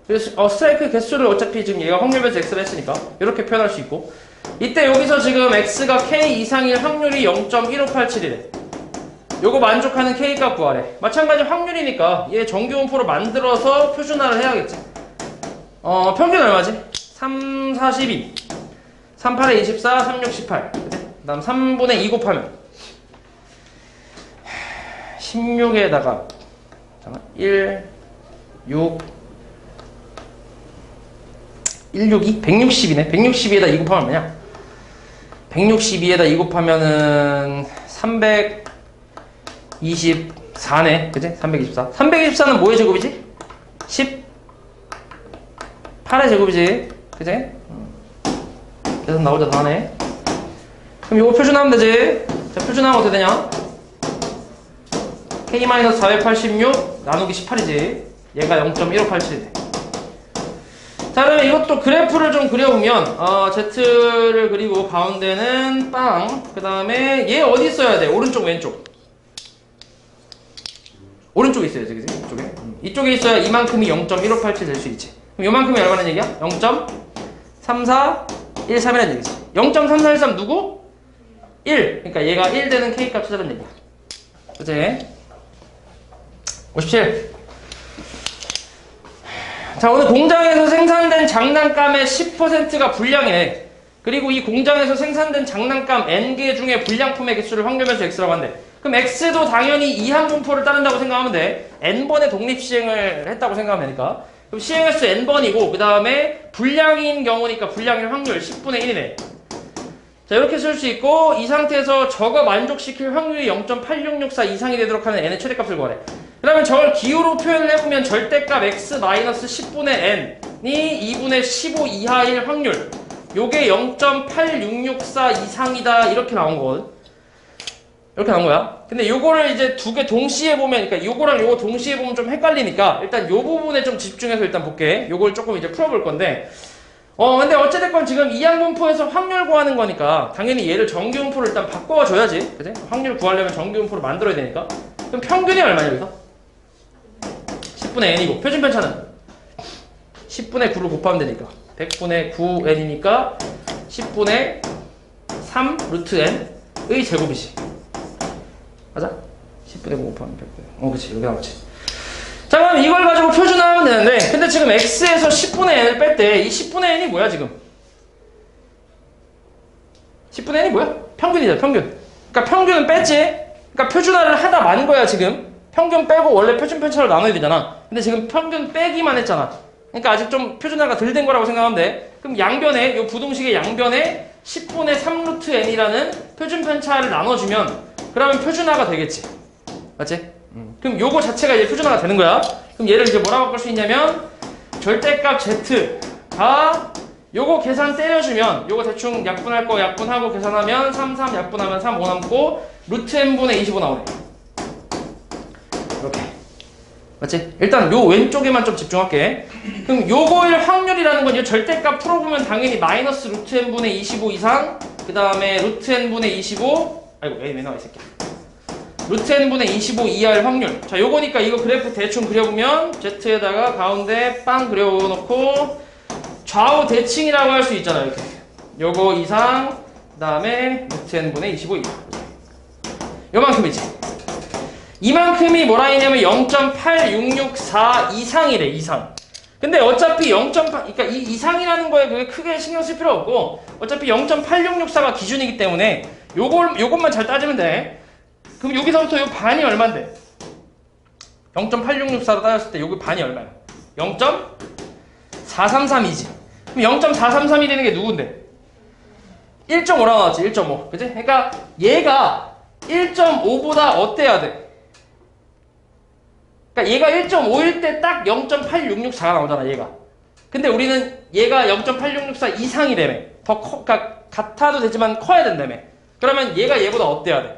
그래서 스트라이크 개수를 어차피 지금 얘가 확률별로 x를 했으니까 이렇게 표현할 수 있고 이때 여기서 지금 x가 k 이상일 확률이 0.1587이래. 요거 만족하는 k 값 구하래. 마찬가지 확률이니까 얘 정규분포로 만들어서 표준화를 해야겠지. 평균 얼마지? 3, 42 38에 24, 36, 18 그치? 다음 3분의 2 곱하면 16에다가 1, 6, 162? 160이네. 162에다 2 곱하면 뭐냐? 162에다 2 곱하면은 324네. 그치? 324. 324는 뭐의 제곱이지? 18의 제곱이지. 그치? 계산 나오자 다 하네. 그럼 이거 표준하면 되지. 자, 표준하면 어떻게 되냐? K-486 나누기 18이지. 얘가 0.1587이 돼. 자, 그러면 이것도 그래프를 좀 그려보면, Z를 그리고 가운데는 빵. 그 다음에 얘 어디 있어야 돼? 오른쪽, 왼쪽? 오른쪽에 있어야지, 그지? 이쪽에. 이쪽에 있어야 이만큼이 0.1587 될 수 있지. 그럼 이만큼이 얼마나 얘기야? 0.3413이라는 얘기지. 0.3413 누구? 1. 그러니까 얘가 1 되는 K값 찾아라는 얘기야. 그치? 57. 자, 오늘 공장에서 생산된 장난감의 10%가 불량이네. 그리고 이 공장에서 생산된 장난감 N개 중에 불량품의 개수를 확률면수 X라고 한대. 그럼 X도 당연히 이항분포를 따른다고 생각하면 돼. N번의 독립시행을 했다고 생각하면 되니까. 그럼 시행횟수 N번이고, 그 다음에 불량인 경우니까 불량일 확률 10분의 1이네. 자, 이렇게 쓸 수 있고, 이 상태에서 저거 만족시킬 확률이 0.8664 이상이 되도록 하는 N의 최대값을 구하래. 그러면 저걸 기호로 표현을 해보면 절대값 X-10분의 N이 2분의 15 이하일 확률. 요게 0.8664 이상이다. 이렇게 나온 거거든. 이렇게 나온 거야. 근데 요거를 이제 두 개 동시에 보면, 그러니까 요거랑 요거 동시에 보면 좀 헷갈리니까, 일단 요 부분에 좀 집중해서 일단 볼게. 요걸 조금 이제 풀어볼 건데, 근데 어찌됐건 지금 이항분포에서 확률 구하는 거니까, 당연히 얘를 정규분포를 일단 바꿔줘야지. 그치? 확률 구하려면 정규분포를 만들어야 되니까. 그럼 평균이 얼마냐, 여기서? 10분의 n이고, 표준 편차는? 10분의 9를 곱하면 되니까. 100분의 9n이니까 10분의 3 루트 n의 제곱이지. 맞아? 10분의 9 곱하면 100분의. 그치. 여기 나오지. 자, 그럼 이걸 가지고 표준화하면 되는데, 근데 지금 x에서 10분의 n을 뺄 때, 이 10분의 n이 뭐야, 지금? 10분의 n이 뭐야? 평균이잖아, 평균. 그러니까 평균은 뺐지? 그러니까 표준화를 하다 만 거야, 지금. 평균 빼고 원래 표준 편차로 나눠야 되잖아. 근데 지금 평균 빼기만 했잖아. 그러니까 아직 좀 표준화가 덜 된 거라고 생각하면 돼. 그럼 양변에, 요 부등식의 양변에 10분의 3 루트 n이라는 표준 편차를 나눠주면, 그러면 표준화가 되겠지. 맞지? 그럼 요거 자체가 이제 표준화가 되는 거야. 그럼 얘를 이제 뭐라고 바꿀 수 있냐면, 절대값 Z가 요거 계산 때려주면, 요거 대충 약분할 거 약분하고 계산하면 3, 3 약분하면 3, 5 남고 루트 n분의 25 나오네. 이렇게. 맞지? 일단 요 왼쪽에만 좀 집중할게. 그럼 요거일 확률이라는 건 요 절대값 풀어보면 당연히 마이너스 루트 n분의 25 이상, 그 다음에 루트 n분의 25, 아이고 왜 나와 이 새끼야. 루트 n분의 25 이하일 확률. 자, 요거니까 이거 그래프 대충 그려보면 Z에다가 가운데 빵 그려놓고 좌우 대칭이라고 할 수 있잖아, 이렇게. 요거 이상, 그 다음에 루트 n분의 25 이하. 요만큼이지. 이만큼이 뭐라 했냐면 0.8664 이상이래, 이상. 근데 어차피 0.8, 그러니까 이 이상이라는 거에 그게 크게 신경 쓸 필요 없고, 어차피 0.8664가 기준이기 때문에 요것만 잘 따지면 돼. 그럼 여기서부터 요 반이 얼만데? 0.8664로 따졌을 때 여기 반이 얼마야? 0.433이지. 그럼 0.433이 되는 게 누군데? 1.5라고 나왔지, 1.5. 그치? 그러니까 얘가 1.5보다 어때야 돼? 그러니까 얘가 1.5일 때 딱 0.8664가 나오잖아, 얘가. 근데 우리는 얘가 0.8664 이상이라며. 그러니까 같아도 되지만 커야 된다며. 그러면 얘가 얘보다 어때야 돼?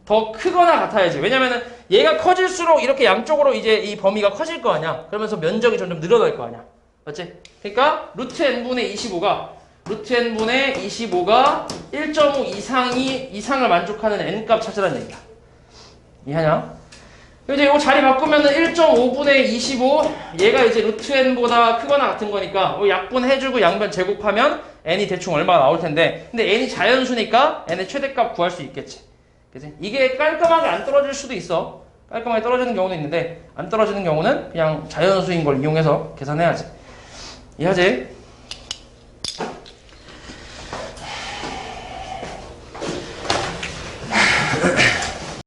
더 크거나 같아야지. 왜냐면은 얘가 커질수록 이렇게 양쪽으로 이제 이 범위가 커질 거 아니야. 그러면서 면적이 점점 늘어날 거 아니야. 맞지? 그러니까 루트 n분의 25가 1.5 이상을 만족하는 n값 찾으라는 얘기야. 이해하냐? 이제 이거 자리 바꾸면은 1.5분의 25 얘가 이제 루트 n보다 크거나 같은 거니까 약분해주고 양변 제곱하면 n이 대충 얼마가 나올 텐데, 근데 n이 자연수니까 n의 최대값 구할 수 있겠지. 그치? 이게 깔끔하게 안 떨어질 수도 있어. 깔끔하게 떨어지는 경우도 있는데, 안 떨어지는 경우는 그냥 자연수인 걸 이용해서 계산해야지. 이해하지?